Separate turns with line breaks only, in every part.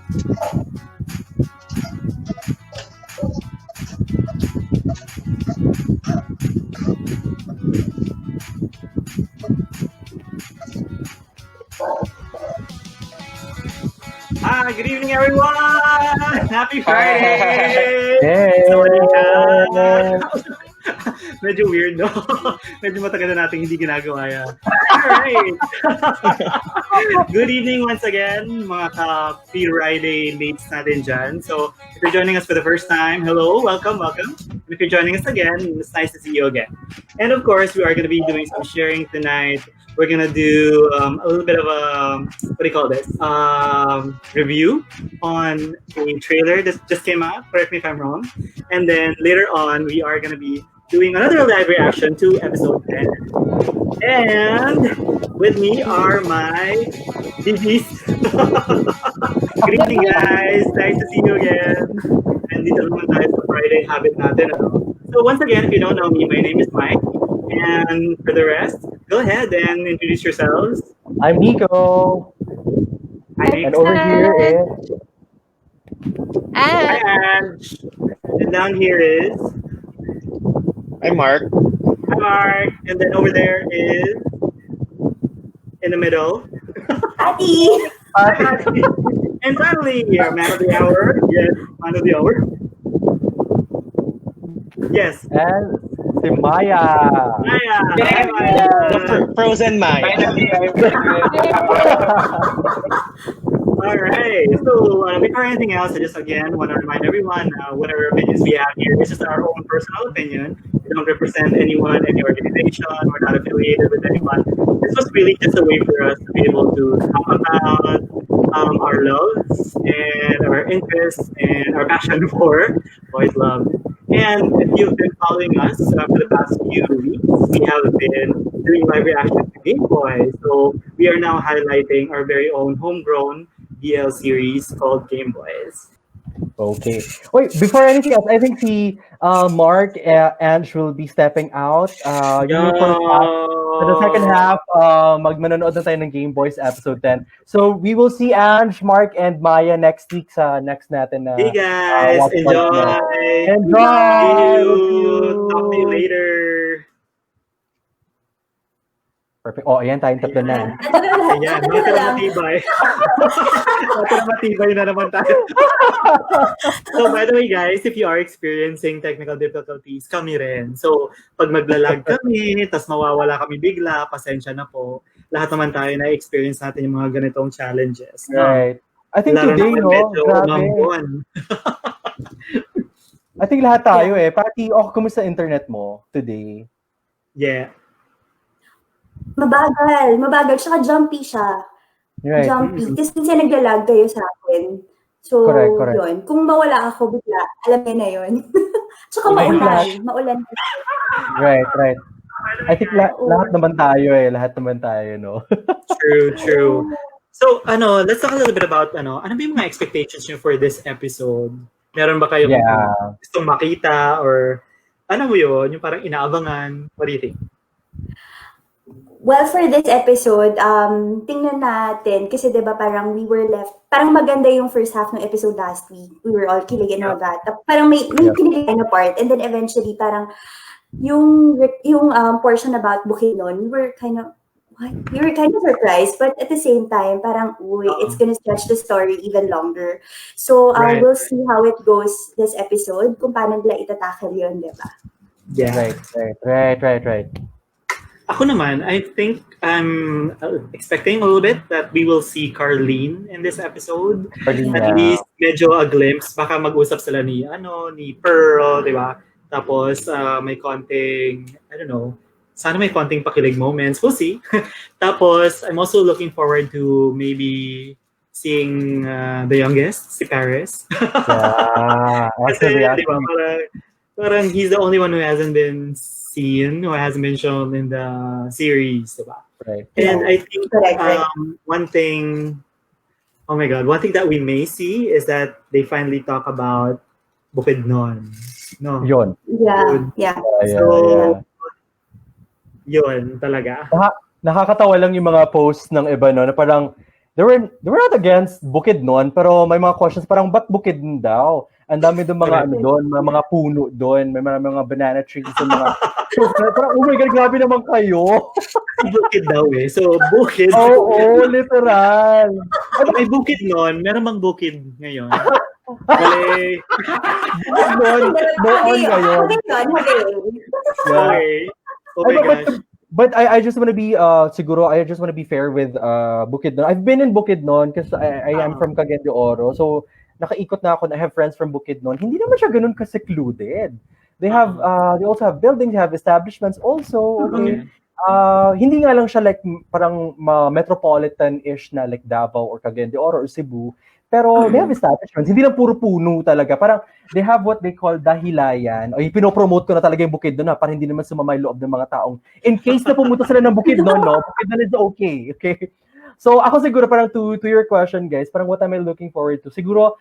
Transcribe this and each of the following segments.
Hi, good evening, everyone! Happy Friday!
Hey!
Medyo weird, no? Medyo matagal na natin hindi ginagawa yan. Alright! Good evening once again, mga ka-Friday mates natin dyan. So, if you're joining us for the first time, hello, welcome. And if you're joining us again, it's nice to see you again. And of course, we are going to be doing some sharing tonight. We're going to do a little bit of a, what do you call this, review on a trailer that just came out, correct me if I'm wrong. And then later on, we are going to be doing another live reaction to episode 10. And with me are my DBs. Good evening, guys. Nice to see you again. And dito naman tayo sa Friday habit natin. So once again, if you don't know me, my name is Mike. And for the rest, go ahead and introduce yourselves.
I'm Nico.
Hi,
And over here is...
Hi, Ange. And down here is...
I'm Mark.
Hi, Mark. And then over there is... In the middle.
Ati!
And finally, our man of the hour. Yes, man of the hour. Yes.
And si Maya.
Maya.
Hi,
Maya.
The frozen Maya.
All right. So before anything else, I just again want to remind everyone whatever opinions we have here, this is our own personal opinion. We don't represent anyone, any organization. We're not affiliated with anyone. This was really just a way for us to be able to talk about our loves and our interests and our passion for boys love. And if you've been following us for the past few weeks, we have been doing live reaction to Gameboys. So we are now highlighting our very own homegrown BL series called Gameboys.
Okay. Wait, before anything else, I think si Mark Ange will be stepping out. For the second half, magmanonood na tayo ng Gameboys episode 10. So we will see Ange, Mark, and Maya next week sa next natin na...
Hey guys, enjoy!
Enjoy!
See you! Talk to you later!
Perfect. Oh, ayan, tayong tatlo na.
Ayan, matibay. Matibay na naman tayo. So, by the way, guys, if you are experiencing technical difficulties, kami rin. So, pag maglalag kami, tas mawawala kami bigla, pasensya na po. Lahat naman tayo na-experience natin yung mga ganitong challenges.
Right. I think
Lalo
today, no?
grabe.
I think lahat tayo Pati, kumusta internet mo today?
Yeah.
Mabagal. Tsaka jumpy siya.
Right.
Jumpy. Kasi naglalag kayo sa akin. So,
Correct.
yun. Kung mawala ako bigla, alam niyo na yun. Tsaka maulan.
Right. I think lahat naman tayo Lahat naman tayo, no?
True. So, let's talk a little bit about, ano ba yung mga expectations nyo for this episode? Meron ba kayong gustong makita or ano mo yun? Yung parang inaabangan? What do you think?
Well, for this episode, tingnan natin. Kasi diba parang we were left, parang maganda yung first half ng episode last week. We were all kilig and all that. Parang may kilig na part. And then eventually, parang yung portion about Bukidnon, we were kind of surprised, but at the same time, parang, it's gonna stretch the story even longer. So, we'll see how it goes this episode, kung paano nila itatakal yun, diba?
Yeah.
Right.
Ako naman, I think I'm expecting a little bit that we will see Carlene in this episode. At least, medyo a glimpse. Baka mag-usap sila ni Pearl, di ba? Tapos, may konting, I don't know, sana may konting pakilig moments. We'll see. Tapos, I'm also looking forward to maybe seeing the youngest, si Paris.
Actually,
di ba, parang he's the only one who hasn't been seen, who hasn't been shown in the series, diba?
Right.
And I think one thing that we may see is that they finally talk about Bukidnon. No?
Yun.
Yeah.
So, yun talaga.
Nakakatawa lang yung mga posts ng iba, no? Na parang they were not against Bukidnon, pero may mga questions parang ba't Bukidnon daw? Ang dami doon mga ano doon, mga puno doon, may mga banana trees and mga so, parang, oh my God, grabe naman kayo.
Bukid daw eh. So, bukid.
Oo, literal.
May bukid noon. Meron bang bukid ngayon? Mali.
Noon ngayon.
Okay. Oh my gosh.
But I just want to be siguro I just want to be fair with Bukidnon. I've been in Bukidnon because I am from Cagayan de Oro. So nakaikot na ako. I have friends from Bukidnon. Hindi naman siya ganun ka-secluded. They have they also have buildings, they have establishments also. Okay. Hindi nga lang siya like parang metropolitan-ish na like Davao or Cagayan de Oro or Cebu. Pero they have establishments. Hindi lang puro puno talaga. Parang they have what they call dahilayan. O pinopromote ko na talaga yung Bukidnon na para hindi naman sumama yung loob ng mga taong in case na pumunta sila ng Bukidnon, no? Bukidnon is okay. Okay? So ako siguro parang to your question, guys, parang what am I looking forward to? Siguro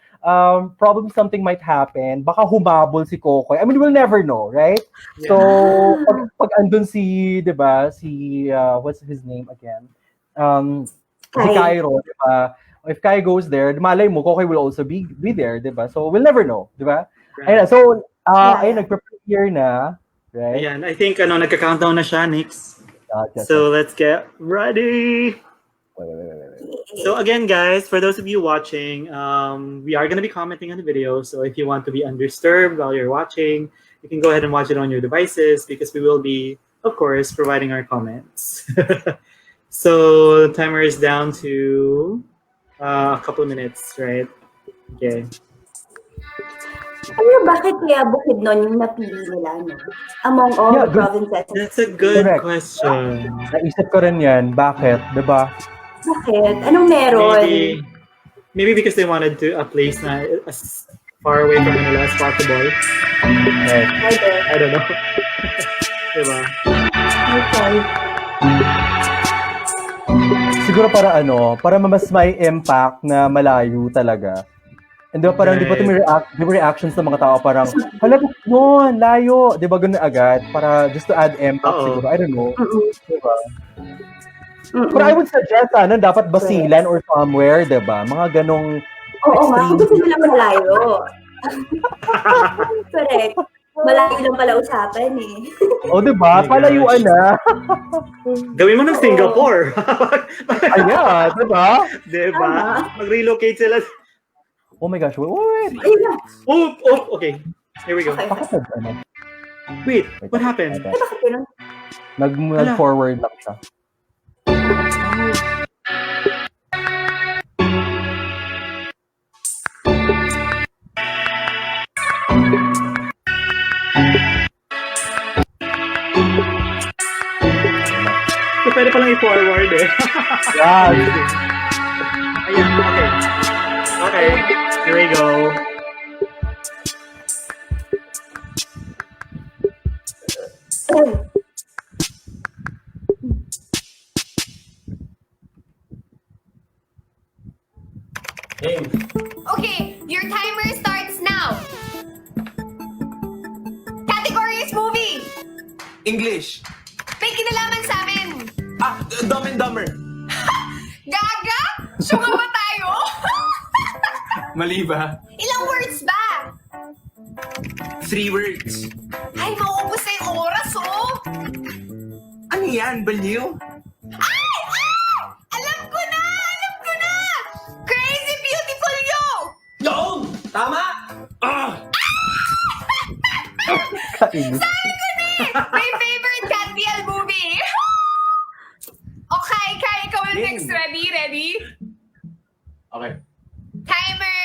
probably something might happen. Baka humabol si Kokoy. I mean, we'll never know, right? Yeah. So pag andun si, 'di ba, si what's his name again? Si Cairo, 'di ba? If Kai goes there, malay mo, Kokoy will also be there, di ba? So, we'll never know, di ba? Right. Ayun, so, ayun, nag-prepare na, right?
Ayan, I think, nagka-countdown na siya, Nix. So, let's get ready! Wait. So, again, guys, for those of you watching, we are going to be commenting on the video, so if you want to be undisturbed while you're watching, you can go ahead and watch it on your devices, because we will be, of course, providing our comments. So, the timer is down to... a couple minutes, right? Okay.
Bakit kaya Bukidnon yung napili nila, no? Among all the provinces?
That's a good question.
Naisip ko rin yan. Bakit? Diba?
Bakit? Anong meron?
Maybe because they wanted to a place na as far away from Manila as possible.
Right.
I don't know. Diba?
Okay.
Siguro para mas may impact na malayo talaga. And diba parang di ba reactions ng mga tao parang, hala, Bukidnon, layo. Di ba ganun agad? Para just to add impact siguro. I don't know. Diba? But I would suggest, dapat Basilan or somewhere, di ba? Mga ganong
Oo nga, gusto nila malayo. Correct. Malayo lang pala usapan eh.
O, diba? Palayuan na.
Gawin mo ng Singapore.
Ayan, diba?
Diba? Mag-relocate sila.
Oh my gosh, wait.
Oh, okay. Here we go.
Okay.
Wait, what happened?
Bakit yun?
Nag-forward lang siya.
So, pwede palang i-forward eh.
Yeah.
Ayan, okay. Okay, here we go.
Game.
Okay, your timer starts now. Category is movie.
English.
May kinalaman sa amin.
Dumb and Dumber.
Gaga? Suma ba tayo?
Mali ba?
Ilang words ba?
3 words.
Ay, mauubos na yung oras, oh.
Ano yan, baliw?
Ay! Alam ko na! Crazy Beautiful You!
Yun! Tama!
Sabi ko na eh! My favorite Cat BL movie! Okay, Kai, ikaw ang next. Ready?
Okay.
Timer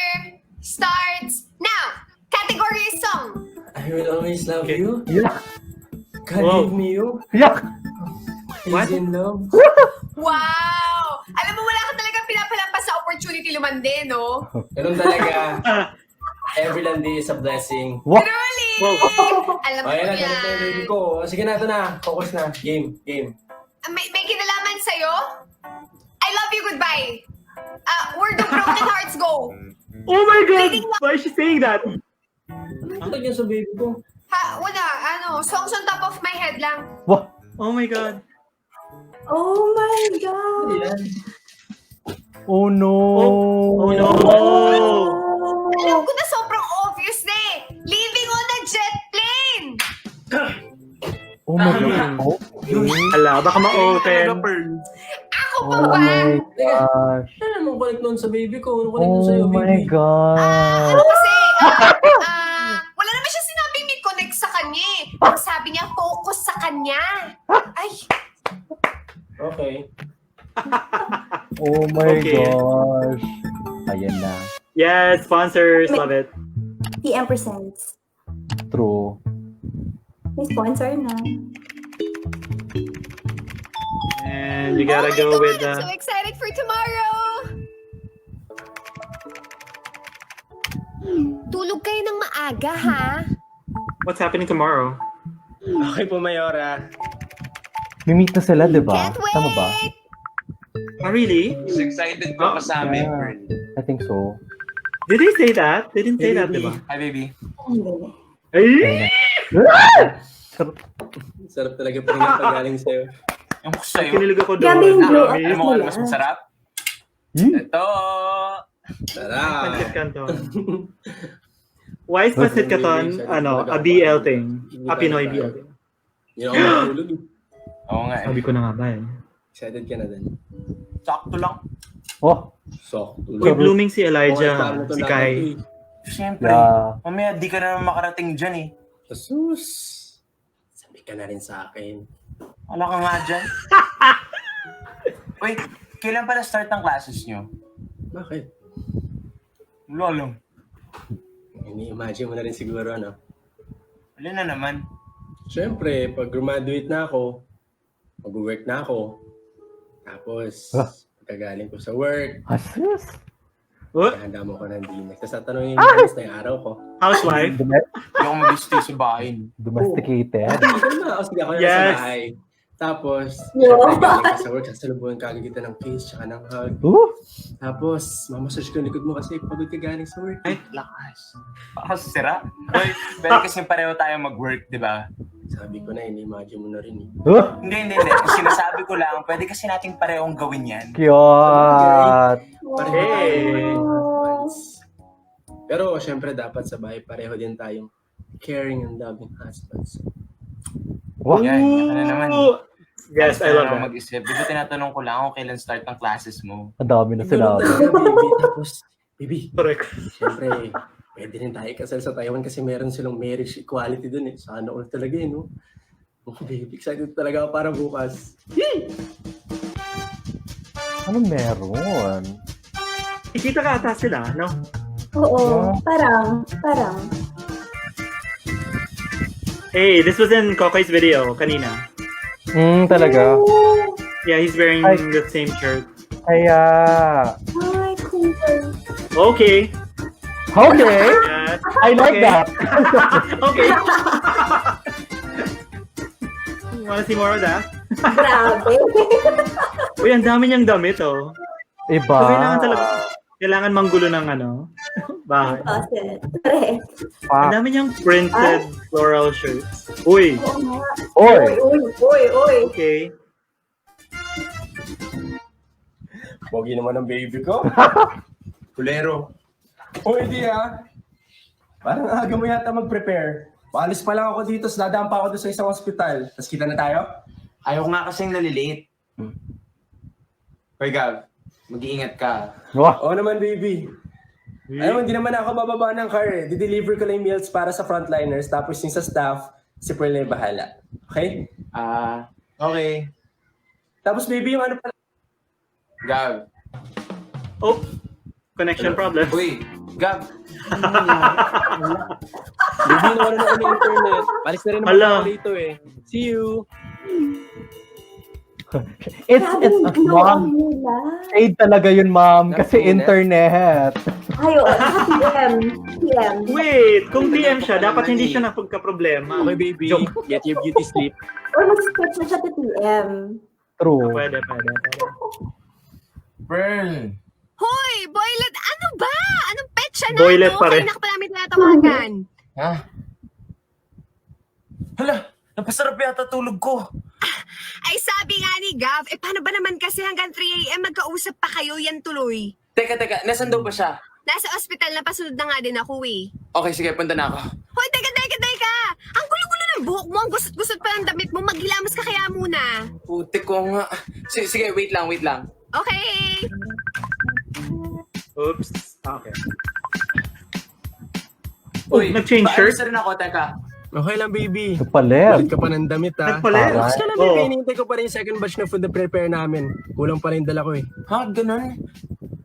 starts now! Category is song.
I will always love you.
Yeah.
Can't leave me you.
Yeah.
Is in love.
Wow! Alam mo, wala ka talaga pinapalampas sa opportunity lumande, no?
Ganun talaga. Every landi is a blessing.
What?
Truly! Alam mo
Ayan na,
yan.
ganun na yung baby ko. Sige na, ito na. Focus na. Game.
May kinalaman sa'yo? I love you, goodbye. Where do broken hearts go?
Oh my God! Why is she saying that?
Ano yan sa baby ko?
Wala, songs on top of my head lang.
What?
Oh my God.
Oh my
Ano
God.
yan?
Oh no!
Oh no!
Alam ko na sobrang obvious na eh. Living on a jet plane!
Oh my God. Okay.
Ala, baka ma-open.
Ako pa
Oh
ba?
my gosh.
Ano namang connect nun sa baby ko? Ano connect nun sa'yo,
Oh my
baby?
God.
Kasi, wala naman siya sinabing may connect sa kanya eh. Ang sabi niya, focus sa kanya. Ay,
Okay.
Oh my
Okay.
gosh. Ayan na.
Yes, sponsors, love it.
TM Presents.
True.
May sponsor na.
And you gotta
oh my
go
God,
with
I'm so excited for tomorrow. Tulog kayo ng maaga, ha?
what's happening tomorrow.
Okay po, Mayora.
Mimit na sila, di ba?
Can't wait!
Tama ba?
Oh, really?
Mas excited pa sa amin,
Yeah.
friend.
I think so.
Did they say that? They didn't say that, di ba?
Hi, baby.
Hindi.
Ay!
Sarap talaga pa rin ang pagaling sa'yo.
Yung ko sa'yo.
Kinilig ako
Grabe
doon.
yung glow up
Promise.
Alam mo ano
nila.
mas masarap?
Hmm?
Ito!
Sarap!
Pancit Canton. Why is Pancit Canton, a BL thing? A Pinoy BL thing.
Hindi ako matulog eh.
Oo nga.
Sabi ko na nga ba eh.
Excited ka na din.
Sakto lang.
Oh,
So,
Uy, blooming si Elijah, si Kai.
Siyempre.
yeah.
Mamaya di ka na makarating dyan eh.
Jesus! Sabi ka na rin sa akin.
Wala ka nga dyan. Wait, kailan pala start ang classes nyo?
Bakit?
Wala lang.
Ini-imagine mo na rin siguro, ano?
Wala na naman.
Siyempre, pag graduate na ako, mag-work na ako. Tapos, pagkagaling ko sa work,
Asus.
What?
handa mo ko ng dinner. Tapos tatanungin mo na yung araw ko.
Housewife?
Hindi ako mag-stay sa bahay.
Domesticated.
Hindi ko na. O sige, ako na
Yes.
sa bahay. Tapos,
Yo.
syempre, galing ka sa work, sasalubuhan ka agad kita ng kiss, tsaka ng hug.
Ooh.
Tapos, mamasage ko yung likod mo kasi pagod ka galing sa work.
Ay, lakas. Parang sira. Uy, pero kasi pareho tayo mag-work, di ba?
Sabi ko na, ini-imagine mo na rin eh.
Oh,
Hindi. Sinasabi ko lang, pwede kasi nating parehong gawin yan.
cute.
Pareho
Hey.
tayong husbands. Pero, syempre, dapat sa bahay, pareho din tayong caring and loving husbands.
Wow.
Yan, ano naman.
Yes, I love that.
Mag-isip. Di ba tinatanong ko lang kung kailan start ang classes mo?
Ang dami na
Ganun
sinabi.
talaga, baby. Tapos, baby,
Correct.
syempre, pwede rin tayo kasal sa Taiwan kasi meron silang marriage equality dun eh. Sana all talaga eh, no? Oh, baby, excited talaga ako para bukas.
Ano meron?
Ikita ka ata sila, no?
Oo, parang.
Hey, this was in Kokoy's video kanina.
Talaga.
Yeah, he's wearing
Ay.
the same shirt.
Kaya,
Ay, cool.
Okay.
okay.
Yes.
I like
Okay.
that.
Okay. You wanna see more of that?
Grabe.
Uy, ang dami niyang damit, oh.
Iba.
So, kailangan manggulo ng bahay.
Faucet. Correct.
Ang dami niyang printed floral shirts. Uy,
Oo nga.
Oy.
Uy.
okay.
Pogi naman ang baby ko. Kulero. O hindi ah. Parang aga mo yata mag-prepare. Paalis pa lang ako dito, dadaan pa ako doon sa isang ospital. Tapos kita na tayo?
Ayaw ko nga kasing nalilate. Hoy, Gav. Mag-iingat ka.
Wow.
Oo naman, baby. Ayaw, hindi naman ako bababa ng car eh. Di-deliver ko lang yung meals para sa frontliners. Tapos yung sa staff, si Pearl na yung bahala. Okay?
Okay.
Tapos baby, yung ano pala.
Gav.
Oh, connection problem.
Uy, Gav.
Baby, nawalan na kami internet. Palis na rin naman
Hala.
ako dito eh. See you.
It's
Mom.
mom. Shade talaga yun, mom. Kasi internet.
Ayo, PM.
Wait, kung PM siya, dapat hindi siya napagka-problema.
Okay, baby.
Joke.
Get your beauty sleep.
Or mag-stretch na siya to PM.
True.
Pwede.
Pearl.
Hoy, Boylet, ano ba? Anong petsa na?
Boylet pa rin.
Kaya na ka pa namin tinatawagan.
Ha? Hala, Napasarap yata tulog ko.
Ay, sabi nga ni Gav, paano ba naman kasi hanggang 3 a.m. magkausap pa kayo yan tuloy?
Teka, nasan daw ba siya?
Nasa ospital na pasunod na nga din ako eh.
Okay, sige, punta na ako.
Hoy, teka! Ang gulo-gulo ng buhok mo, ang gusot-gusot pa ng damit mo, maghilamos ka kaya muna.
Putik ko nga. Sige, wait lang.
Okay.
Oops. Okay.
Uy,
nag-change shirt?
paalis na rin ako, teka.
Okay lang, baby.
Palit.
Balik ka pa ng damit, ha?
Nagpalit.
Alright.
Gusto lang,
Oo.
baby. Hinihintay ko pa rin yung second batch na food na prepare namin. Kulang pa rin dala ko, eh.
Ha, ganun?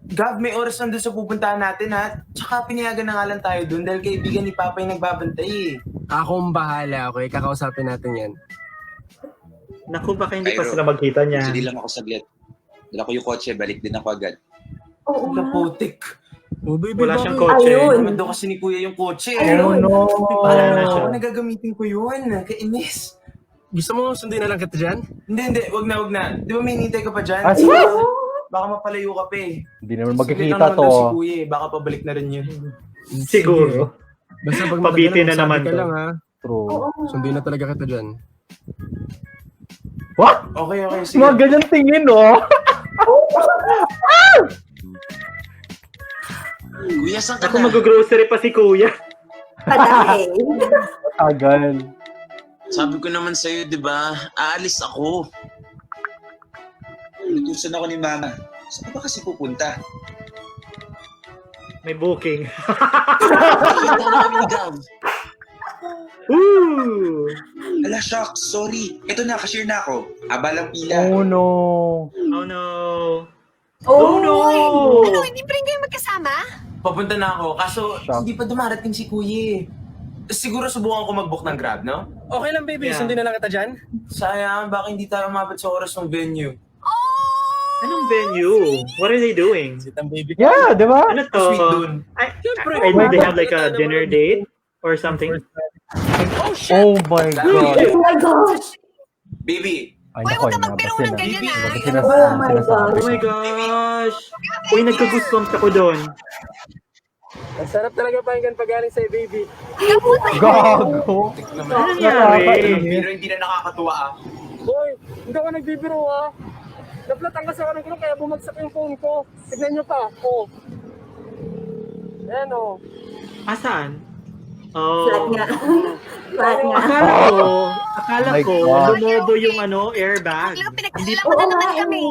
Gav, may oras nandun sa pupuntahan natin, ha? Tsaka pinayagan na nga lang tayo dun dahil kaibigan ni Papa yung nagbabantay, eh.
Akong bahala, okay? Kakausapin natin yan.
Naku, baka hindi pa
Ayro.
sila magkita niya.
Hindi lang ako saglit. Dala ko yung kotse, balik din ako agad.
Oo nga.
Putik.
Oh, baby,
Wala
bakit?
siyang kotse.
Ayun.
Naman daw kasi ni Kuya yung kotse.
Oh no.
Wala na siya.
Ako nagagamitin ko yun. Kainis.
Gusto mo sundin na lang kita dyan?
Hindi. Wag na. Di ba may hinintay ka pa dyan?
Ah, sige.
Baka mapalayo ka pa eh.
Hindi naman
Saglit
magkikita
lang naman
to.
daw si Kuya eh. Baka pabalik na rin yun.
Siguro.
Basta pag
Pabitin na
magsabi
naman
ka
to.
lang, ha?
True.
Oo.
Sundin na talaga kita dyan.
What?
Okay. Sige.
Mga ganyan tingin, no?
Kuya, saan ka
Ako
na?
mag-grocery pa si Kuya.
Patay.
Tagal.
Sabi ko naman sa'yo, di ba? Aalis ako. Lutusan ako ni Mama. Saan ka ba kasi pupunta?
May booking.
Nakita na kami ni Gav.
Woo!
Ala, shucks. Sorry. Ito na, cashier na ako. Abalang pila.
Oh no.
Oh no.
Oh,
no!
Ano, hindi pa rin kayo magkasama?
Papunta na ako. Kaso
Shock.
hindi pa dumarating si Kuya eh. Siguro subukan ko mag-book ng Grab, no?
Okay lang, baby.
Yeah.
Sundin na lang kita dyan.
Sayang, baka hindi tayo umabot sa oras ng venue.
Anong venue? What are they doing?
Sitang baby.
Yeah, di ba?
Ano to?
Sweet dun.
Siyempre.
Do they have like a dinner date or something?
Oh, shit!
Oh my God.
oh my gosh.
Baby,
Ay,
Uy,
nako,
huwag ka magbiro
inabas
ng
yan,
ganyan
ah.
ah.
Bakit
Ano
ba? Oh my
sinasabi
Oh my
ko?
gosh! Uy, nagka-goosebumps ako doon.
Ang sarap talaga pakinggan pag galing sa'yo, baby.
Gago.
tik naman.
Ano nangyari?
Pero hindi na nakakatuwa ah.
Boy, hindi ako nagbibiro, ha? Naplatan kasi ako ng gulo kaya bumagsak yung phone ko. Tignan nyo pa. Oh. Ayan, oh.
Asaan?
Flat
Oh.
nga. Flat nga.
Akala
My
ko,
God.
lumobo yung airbag.
Alam, pinagkailan mo na naman kami.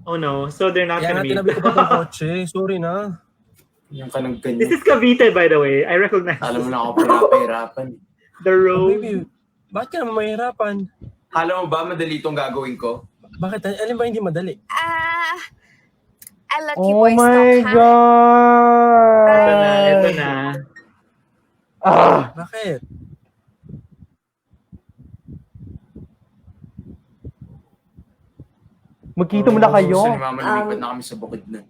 Oh no, so they're not
Kaya
gonna
nga
meet.
tinabi ko pa itong kotse. Sorry na.
Yung ka ng
This
ganyan.
is Cavite, by the way. I recognize
Alam mo na ako pinapahirapan.
the
Oh,
road.
baby, bakit ka naman mahirapan?
Alam mo ba, madali itong gagawin ko?
Bakit? Alin ba hindi madali?
I'll let you
Oh
boys
my
talk, ha?
God.
Ito na.
Ah,
Bakit?
magkita mo na kayo.
Gusto ni Mama lumipat na kami sa bukid na.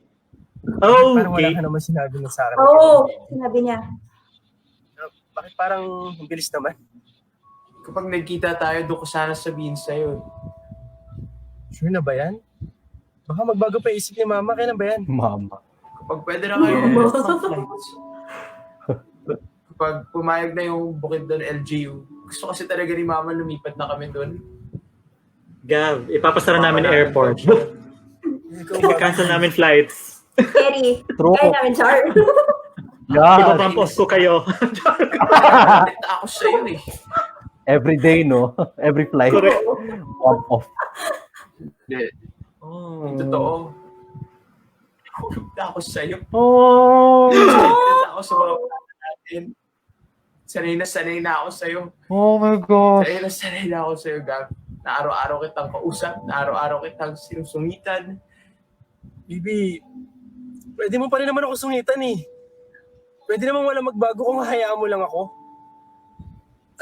Oh,
Parang wala
okay.
ka naman sinabi na sa akin.
Oo, sinabi niya.
Bakit parang ang bilis naman?
Kapag nagkita tayo, doon ko sana sabihin sa'yo.
Sure na ba yan? Baka magbago pa isip ni Mama. Kailan ba yan?
Mama.
Kapag pwede na kayo ng flights. Kapag pumayag na yung bukid doon, LGU, gusto kasi talaga ni Mama lumipat na kami doon.
Gav, ipapasara namin yung airport. I-cancel namin flights.
Scary.
True.
Kaya namin, Char.
God.
Ipapampos ko kayo.
Nakita ako sa'yo eh.
Every day, no? Every flight.
Correct.
Pump off.
Hindi.
Oh.
Totoo. Nakita ako sa'yo.
Oh.
Nakita ako sa mga bata natin. Sanay na ako sa'yo.
Oh my gosh.
Sanay na ako sa'yo, Gab. Na araw-araw kitang kausap, na araw-araw kitang sinusungitan.
Bibi, pwede mo pa rin naman ako sungitan eh. Pwede naman wala magbago kung hayaan mo lang ako.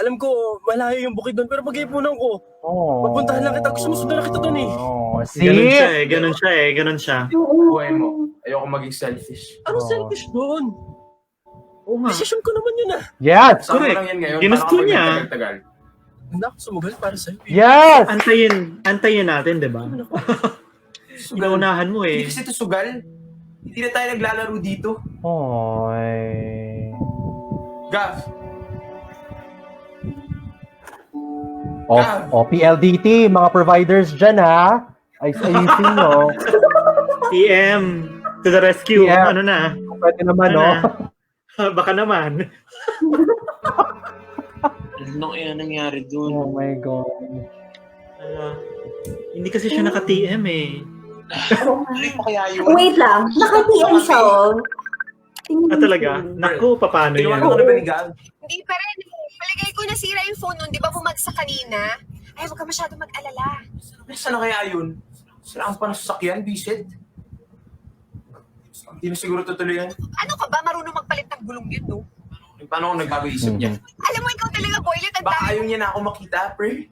Alam ko, malayo yung bukid doon, pero pag-ipunan ko,
Oh.
magpuntahan lang kita. Gusto mo sundan na kita doon eh.
Oh,
Ganun siya.
Buhay mo. Ayoko maging selfish.
Ano
Oh.
selfish doon?
Oo nga.
Decision ko naman yun ah.
Yes!
Saan mo
Correct.
lang yan ngayon?
Ginusto
Parang
niya.
kapag nagtagal-tagal.
Hindi ako sumugal para sa'yo.
Yes!
Antayin natin, di ba?
Sugal.
Inaunahan mo
Hindi
eh.
kasi ito sugal. Hindi na tayo naglalaro dito.
Oy.
Gav,
PLDT, mga providers dyan ha. Ayusin nyo.
PM to the rescue.
PM.
Ano na?
Pwede naman,
Ano
no?
na? Baka naman.
Ano kaya nangyari dun?
Oh my God.
Hindi kasi siya naka-TM eh.
Oo nga.
Ano pa kaya yun?
Wait lang. Naka-TM siya, oh. Tingnan
Ah,
mo
talaga?
yun.
Naku, paano yan?
Tinawagan ko na ba ni Gab?
Hindi pa rin. Palagay ko nasira yung phone nun. Di ba bumagsak kanina? Ay, huwag ka masyado mag-alala.
Saan na kaya yun? Saan ang panasasakyan, bisit? Hindi na siguro tutuloy yan.
Ano ka ba? Marunong magpalit ng gulong yun, no?
Paano ako nagbabaisip niya?
Alam mo, ikaw talaga, Boylet. Ang
Baka
dami.
ayaw niya na ako makita, pre.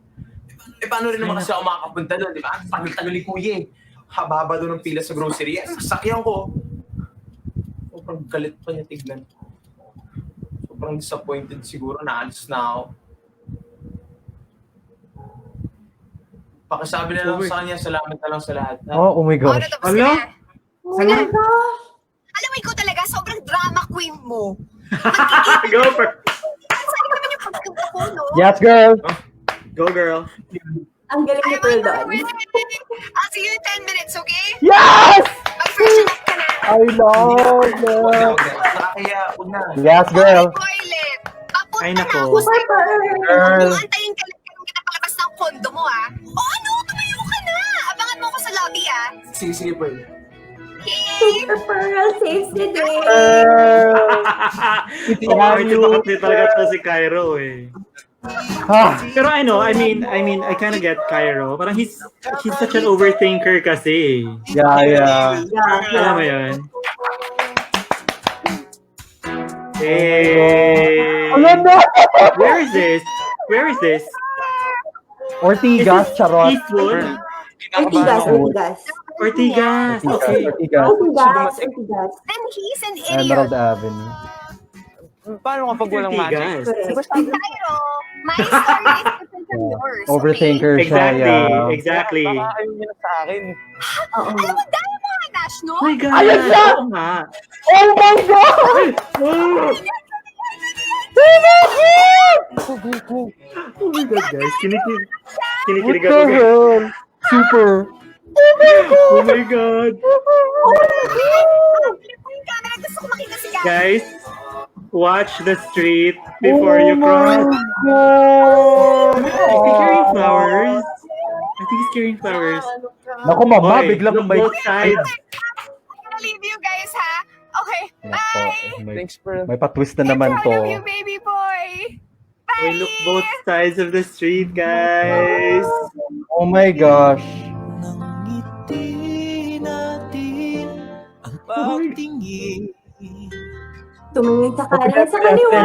Paano rin naman kasi ako makakapunta doon, di ba? Tagal-tagal ni Kuya eh. Hababa doon ng pila sa grocery. Sasakyan ko. Sobrang galit pa niya tignan. Sobrang disappointed siguro. Naalis na ako. Pakisabi na lang sa kanya, salamat na lang sa lahat.
Oh my
Oh,
gosh.
tapos
Ala?
na.
Oh my gosh.
Alam mo, ikaw talaga, sobrang drama queen mo.
Go for
Saan naman yung pagpunta ko, no?
Yes, girl.
Go, girl.
Ang galing ni
I'm
Pearl
on my
doon.
way. I'll see you in 10 minutes, okay?
Yes!
Mag-freshen up ka na.
I love it.
Nakakaya ako na.
Yes, girl.
Toilet. Papunta
Ay,
na
nako.
ako sa
Girl.
Antayin ka lang kung kita palabas ng kondo mo, ah. O ano, tumayo ka na. Abangan mo ako sa lobby, ah.
Sige, sige po.
Super Pearl saves the day.
Pakapit talaga to si Cairo eh.
Ah,
Pero I know, I mean, I kind of get Cairo. Parang he's such an overthinker kasi.
yeah.
Alam mo yun? Hey!
Alam na!
Where is this? Where is this?
Ortigas, charot.
Eastwood?
Ortigas.
Ortigas. Okay.
Ortigas.
Then he's an
Emerald
idiot.
Avenue.
Paano kapag walang magic?
Ortigas.
Cairo, my story is different from yours.
Overthinker siya,
Exactly.
yeah.
Exactly.
Baka ayaw niya na sa akin.
Oo.
Alam mo, dahil mga Nash, no?
Oh my God.
Ayun siya!
Oo nga.
Oh my God!
Oh! Oh my God, guys. Kinikilig
What
ako.
the hell? Super.
Oh my God.
Flip mo yung camera, gusto ko makita si Gab.
Guys, watch the street before you
Oh
cross.
my God!
Is he carrying flowers? I think he's carrying flowers.
Naku, mama,
Hoy,
biglang
look
may...
both sides.
I'm gonna leave you guys, ha? Okay,
Nako,
bye!
may,
Thanks, Pearl.
may patwist na naman
I'm proud of you,
to.
baby boy!
We look both sides of the street, guys.
Oh my gosh.
Tumingin sa kanan sa kaliwa.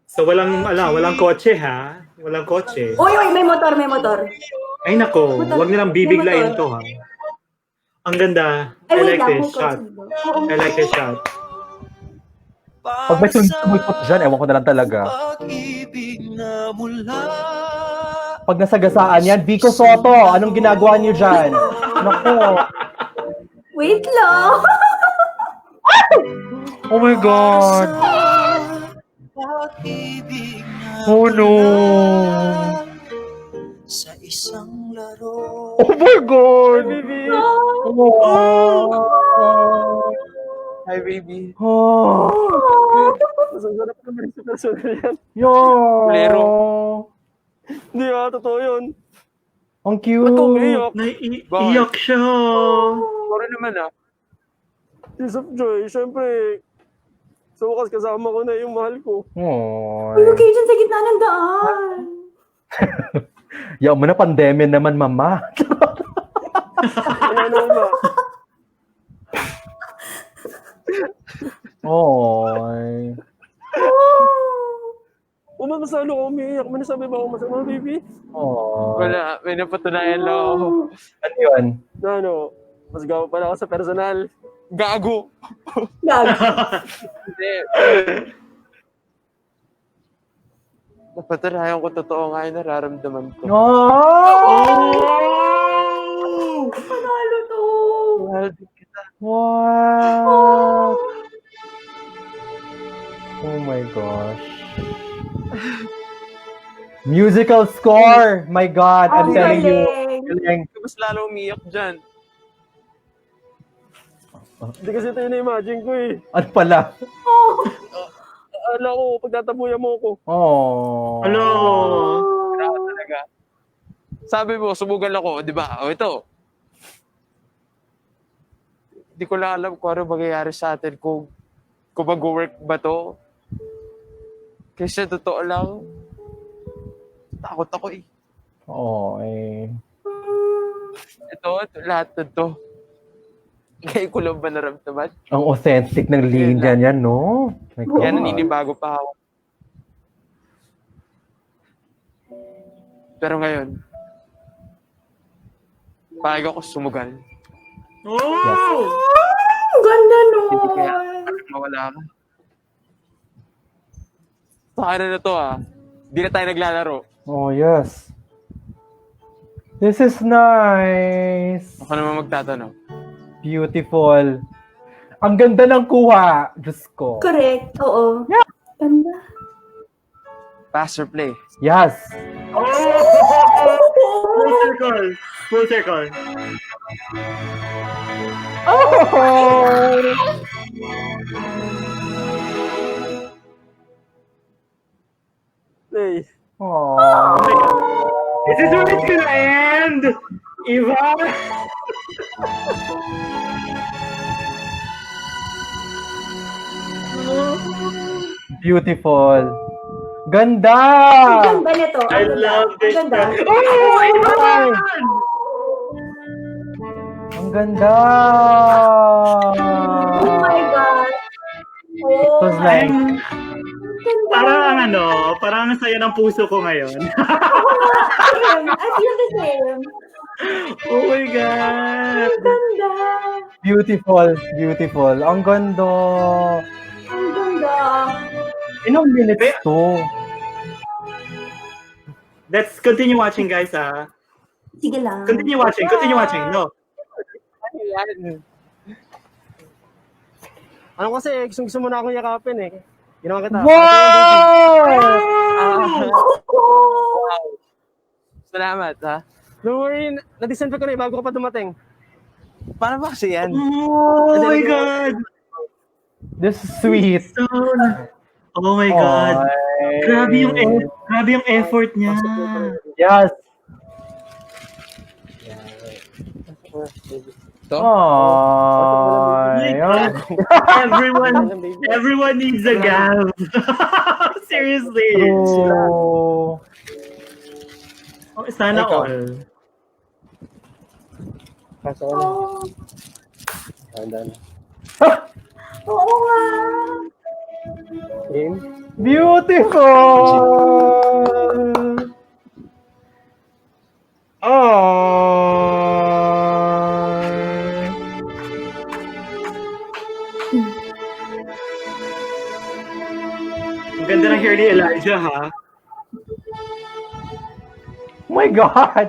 So walang kotse ha? Walang kotse.
Uy, may motor.
Ay nako, wag nilang bibiglayin to ha. Ang ganda. I
Ay, wait
like
lang. May
this shot.
kotse dito. Oo.
I like this shot.
Pag may sumulpot dyan, ewan ko na lang talaga. Pag nasagasaan yan, Vico Soto, anong ginagawa niyo dyan? Naku.
Wait lang.
Oh my God. Oh no. Oh my God. Oh.
Hi, baby.
Oh.
Masasarap ka rin sa personal yan.
Yo.
Lero. Hindi totoo yun.
Ang cute.
Ba't umiiyak?
Naiiyak siya.
Sorry naman Tears of joy. Siyempre, sa wakas kasama ko na yung mahal ko.
Uy, huwag kayo dyan sa gitna ng daan.
Yaw mo na, pandemya naman, mama.
Ano ba?
Oy.
Masalo ko umiiyak. May nasabi ba ako masama, baby?
Oh.
Wala. May napatunayan lang ako.
Ano yun?
Na mas gawa pala ako sa personal. Gago. Hindi. Napatunayan ko totoo nga yung nararamdaman ko.
Oh!
Panalo to.
Mahal din kita.
What? Oh my gosh. Musical score! My God, I'm
Ang
telling you.
galing.
Galing.
Mas lalo umiyak dyan. Hindi kasi ito yung imagine ko eh.
Ano pala?
Alam ko, pagtatabuyan mo ko.
Oh.
Hello.
Grabe talaga. Sabi mo, sumugal ako, di ba? O ito. Hindi ko lang alam kung ano mangyayari sa atin kung mag-work ba to. Kasi totoo lang, takot ako eh.
Oo, eh.
Ito, lahat na to. Ngayon ko lang ba naramdaman?
Ang authentic ng linya niyan, no? My God.
Kaya naninibago pa ako. Pero ngayon, payag ako sumugal.
Oh!
Ang ganda
Hindi kaya
nun.
mawala ka. Saka na to ah. Hindi na tayo naglalaro.
Oh, yes. This is nice.
Ako naman magtatanong.
Beautiful. Ang ganda ng kuha. Diyos ko.
Correct. Oo.
Yeah.
Ganda.
Pass or play?
Yes.
Oh! Full circle. Full circle.
Oh!
Play.
Oh.
Is this where it's gonna end? Eva?
Beautiful. Ganda!
Ang ganda nito.
I love this.
Ang ganda.
Oh, Ivan!
Ang ganda!
Oh my God.
It
Oh,
was like,
ganda.
Parang ang saya ng puso ko ngayon.
Same. I feel the same.
Oh my God!
Ang ganda.
beautiful, beautiful. Ang ganda.
Ang ganda.
Ilang minutes to?
Let's continue watching, guys, ah.
Sige lang.
Continue watching, no.
Ano kasi, gusto mo na akong yakapin eh. Ginawa kita.
Wow!
Salamat ha. Don't worry, na-disinfect ko na bago ka pa dumating. Paano ba kasi yan?
Oh my God!
This is sweet.
Oh my God!
Ay.
Grabe yung effort niya.
Yes.
Ito?
Ay.
Everyone needs a gab. Seriously.
True.
Oh, sana
Ikaw.
all.
Oh.
Andan.
Oo nga.
Game?
Beautiful.
Ang ganda ng hair ni Elijah, ha?
Oh my God.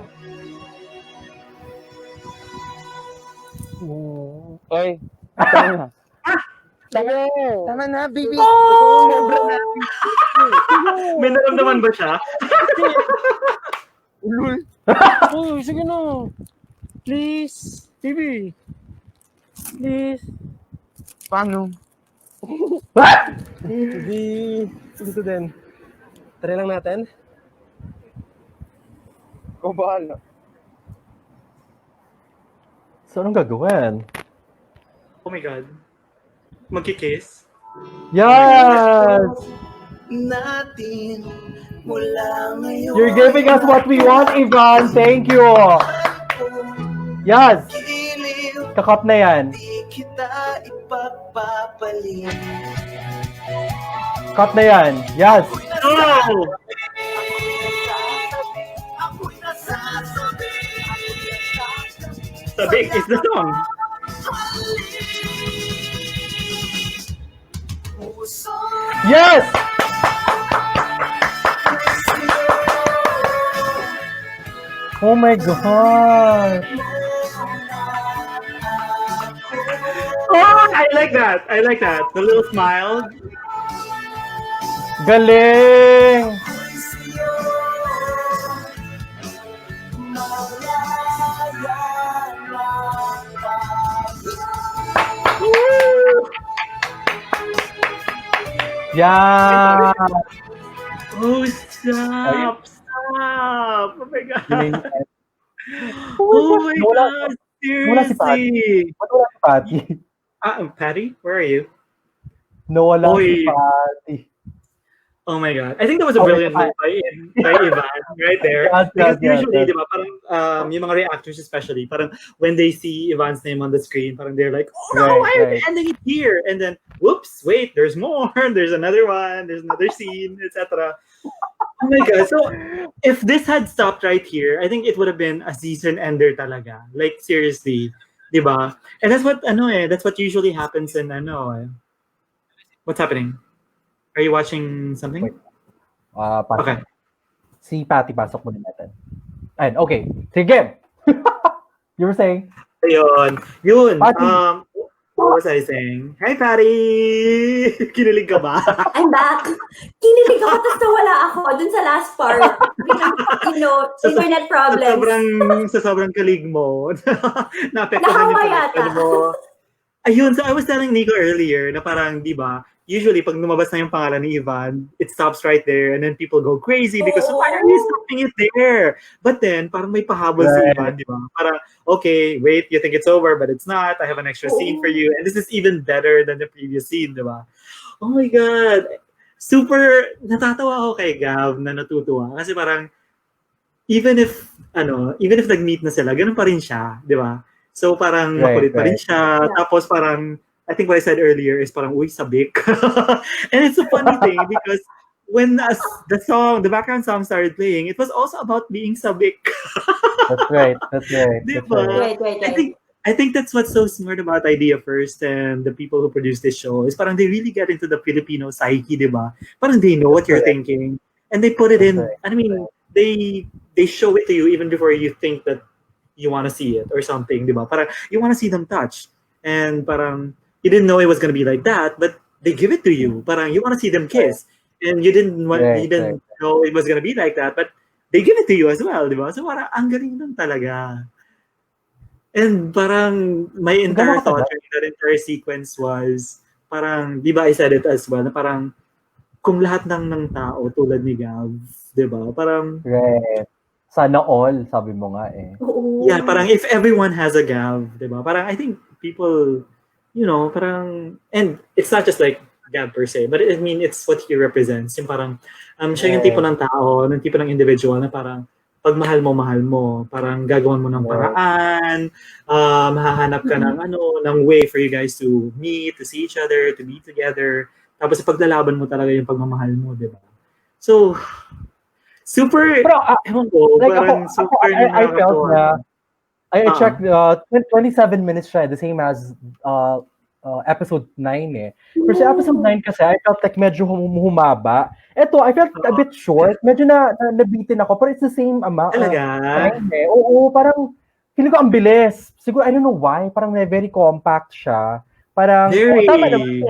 Oy, tama na. Tama na, baby.
May naramdaman ba siya?
Ulul. Uy, sige na. Please. Baby. Please. Paano? Hindi. Dito din. Try lang natin. Ikaw bahala.
So, anong gagawin?
Oh my God. Magkikiss?
Yes!
Natin mula ngayon.
You're giving us what we want, Ivan. Thank you. Yes. Kakap na yan.
Di kita ipagpapalit.
Cut na yan. Yes.
Oh! Sabik is the song.
Yes! Oh my God.
Oh, I like that. I like that. The little smile.
Galing! Yeah!
Oh, stop! Stop! Oh my God!
Yun yung-
Oh my
Wala-
God!
wala si Patty.
Seriously!
Wala si Patty.
Patty, where are you?
Nawala si
Oy.
Patty.
Oh my God. I think that was a
Okay,
brilliant move by Ivan right there.
Yes,
Because
yes,
usually,
yes.
di ba, parang yung mga reactors especially, parang when they see Ivan's name on the screen, parang they're like, oh no,
Right,
why are they
right.
ending it here? And then, whoops, wait, there's more. There's another one. There's another scene, etc. Oh my God. So, if this had stopped right here, I think it would have been a season ender talaga. Like, seriously. Di ba? And that's what usually happens in, what's happening? Are you watching something?
Wait. Pasok.
Okay.
Si Patty, pasok mo natin. Ayun, okay. Sige. You were saying?
Ayun. Yun.
Patty.
What was I saying? Hi, Patty! Kinilig ka ba?
I'm back. Kinilig ako tapos nawala ako dun sa last part. Internet problems.
Sa sobrang kalig mo. Naapektuhan
Nahawa
yung connection
yata.
mo. Ayun, so I was telling Nico earlier na parang, di ba, usually pag lumabas na yung pangalan ni Ivan, it stops right there and then people go crazy because why are you stopping it there? But then, parang may pahabol si Ivan, di ba? Parang, okay, wait, you think it's over, but it's not. I have an extra scene for you. And this is even better than the previous scene, di ba? Oh my God. Super, natatawa ako kay Gav na natutuwa. Kasi parang, even if nag-meet na sila, ganun pa rin siya, di ba? So parang makulit pa rin siya.
Yeah.
Tapos parang, I think what I said earlier is parang, uy, sabik. And it's a funny thing because when the background song started playing, it was also about being sabik.
That's right.
Diba?
Right.
I think that's what's so smart about Idea First and the people who produce this show is parang they really get into the Filipino psyche, diba? Parang they know what you're thinking. And they put it in, I mean, they show it to you even before you think that you want to see it or something, diba? Parang you want to see them touch. And parang you didn't know it was going to be like that, but they give it to you. Parang you want to see them kiss. And you didn't know it was going to be like that, but they give it to you as well, diba? So parang ang galing nun talaga. And parang my entire thought during that entire sequence was parang, di ba I said it as well, na parang kung lahat ng tao tulad ni Gav, di ba? Parang
Right. Sana all, sabi mo nga eh.
yeah, parang if everyone has a Gav, di ba? Parang I think people, parang, and it's not just like Gav per se, but I mean, it's what he represents. Yung parang, siya yung tipo ng tao, ng tipo ng individual na parang, pag mahal mo, parang gagawan mo ng paraan, hahanap ka ng way for you guys to meet, to see each other, to be together. Tapos paglalaban mo talaga yung pagmamahal mo, di ba? So, super, ewan ko,
Like
parang
ako,
super
I felt na, I checked, 27 minutes siya, the same as episode 9 eh. Pero sa episode 9 kasi, I felt like medyo humaba. Ito, I felt a bit short. Medyo nabitin ako, pero it's the same amount.
Talaga?
Oo, parang, feeling ko ang bilis. Siguro, I don't know why, parang very compact siya. Parang, tama naman.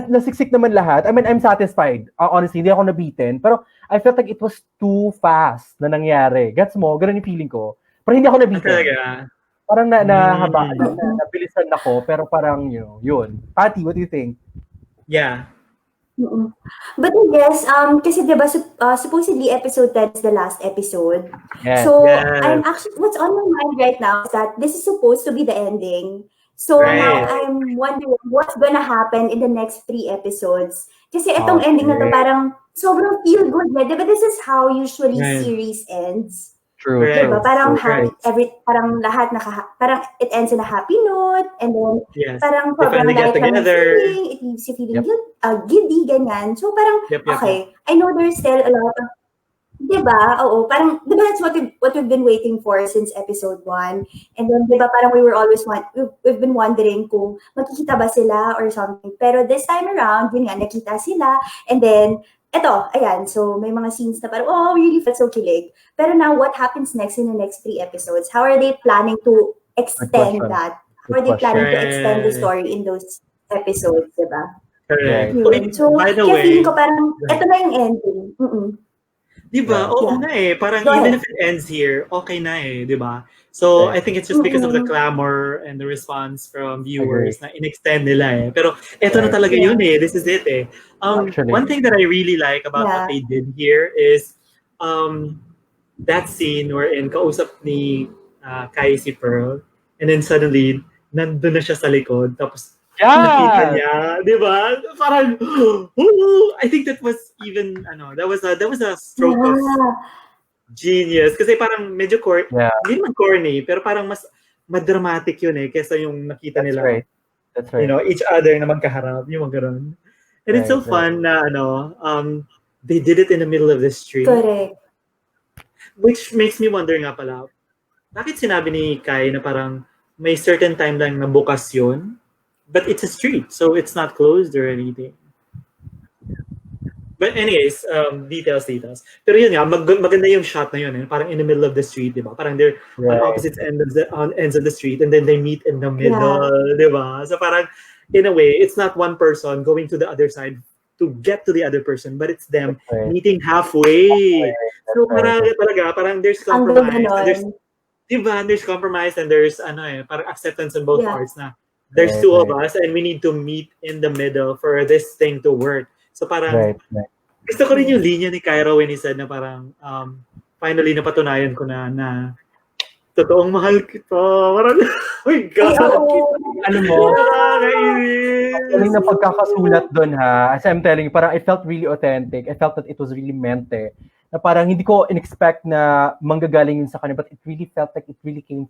Nasiksik naman lahat. I mean, I'm satisfied. Honestly, hindi ako nabitin. Pero, I felt like it was too fast na nangyari. Gets mo? Ganun yung feeling ko. Pero hindi ako nabitin.
Talaga?
Parang nabilisan ako, pero parang, yun. Patty, what do you think?
Yeah.
But I guess, kasi diba, supposedly episode 10 is the last episode.
Yes.
So, I'm actually, what's on my mind right now is that this is supposed to be the ending. So, now I'm wondering what's gonna happen in the next 3 episodes. Kasi itong ending na to parang sobrang feel good. Diba, this is how usually series ends.
True.
Diba? Parang happy, parang lahat parang it ends in a happy note, and then parang sobrang light lang yung feeling, it leaves you feeling giddy, ganyan. So parang, okay, I know there's still a lot of, diba? Oo, parang, diba that's what we've been waiting for since episode 1. And then, diba, parang we've been wondering kung magkikita ba sila or something. Pero this time around, yun nga, nakita sila, and then, eto, ayan, so may mga scenes na parang, really felt so kilig. Pero now, what happens next in the next 3 episodes? How are they planning to extend that? How are they planning to extend the story in those episodes, diba?
Correct.
So,
By the
kaya
way,
feeling ko parang, eto na yung ending.
Di ba?
Yeah.
Oo nga eh. Parang
Go
even
ahead.
if it ends here, okay na eh. Di ba? So,
Right.
I think it's just because of the
Mhm.
clamor and the response from
Agree.
viewers na in-extend nila eh. Pero eto na
Right.
talaga
Yeah.
yun eh. This is it eh.
Actually.
One thing that I really like about what
Yeah.
they did here is that scene wherein kausap ni Kai si Pearl and then suddenly, nandun na siya sa likod tapos nakita
Yeah.
niya, di ba? Parang, I think that was even, that was a stroke of
Yeah.
genius. Kasi parang medyo
Yeah.
hindi naman corny, pero parang mas madramatic yun eh, kesa yung nakita
That's
nila,
right. That's right.
each other na magkaharap, yung mga ganun. And it's so
Right,
fun na, they did it in the middle of the street,
Correct.
which makes me wonder nga pala, bakit sinabi ni Kai na parang may certain time lang na bukas yun? But it's a street, so it's not closed or anything. But anyways, details. Pero yun nga, maganda yung shot na yun. Eh? Parang in the middle of the street, di ba? Parang they're on
Right.
opposite ends of the street and then they meet in the middle, di ba? So parang, in a way, it's not one person going to the other side to get to the other person, but it's them
That's right.
meeting halfway. So
That's right.
parang there's
Ang
compromise.
ganda
And there's,
nun.
diba, there's compromise and there's parang acceptance on both
Yeah.
parts na there's
Right,
two of
right.
us and we need to meet in the middle for this thing to work. So parang
Right.
gusto ko rin yung linya ni Cairo when he said na parang finally napatunayan ko na totoong mahal kita. Parang, oh my God.
Alam mo,
Nakakainis.
galing na pagkakasulat doon ha. As I'm telling you, parang I felt really authentic. I felt that it was really meant eh. Na parang hindi ko in-expect na manggagaling yun sa kanya, but it really felt like it really came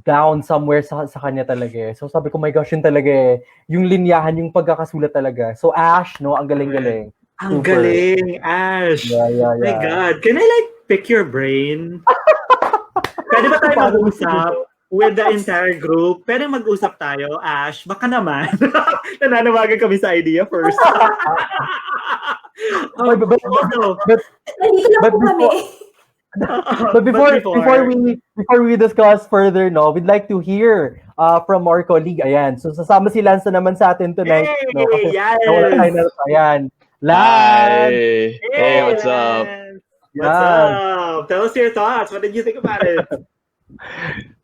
down somewhere sa kanya talaga eh. So sabi ko, my gosh, yun talaga eh. Yung linyahan, yung pagkakasulat talaga. So Ash, no, ang galing-galing.
Ang
Super.
galing, Ash.
Yeah.
My God. Can I pick your brain? Pwede ba tayo mag-usap with the entire group? Pwede mag-usap tayo, Ash? Baka naman. Nananawagan kami sa idea first.
But
Nandito lang po kami.
But before we discuss further, no, we'd like to hear from our colleague. Ayan. So sasama si Lance na naman sa atin tonight.
Hey,
No, kasi
yes!
nawala tayo na ayan. Lance!
Hey, what's up?
What's up? Tell us your thoughts. What did you think about it?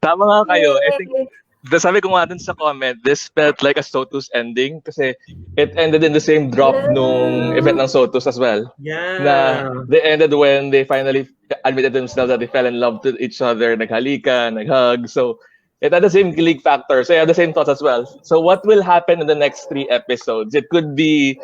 Tama nga kayo. I think, sabi ko nga dun sa comment, this felt like a Sotus ending kasi it ended in the same drop nung event ng Sotus as well.
Yeah.
Na they ended when they finally admitted themselves that they fell in love with each other, naghalika, naghug. So it had the same league factor. So I had the same thoughts as well. So what will happen in the next 3 episodes? It could be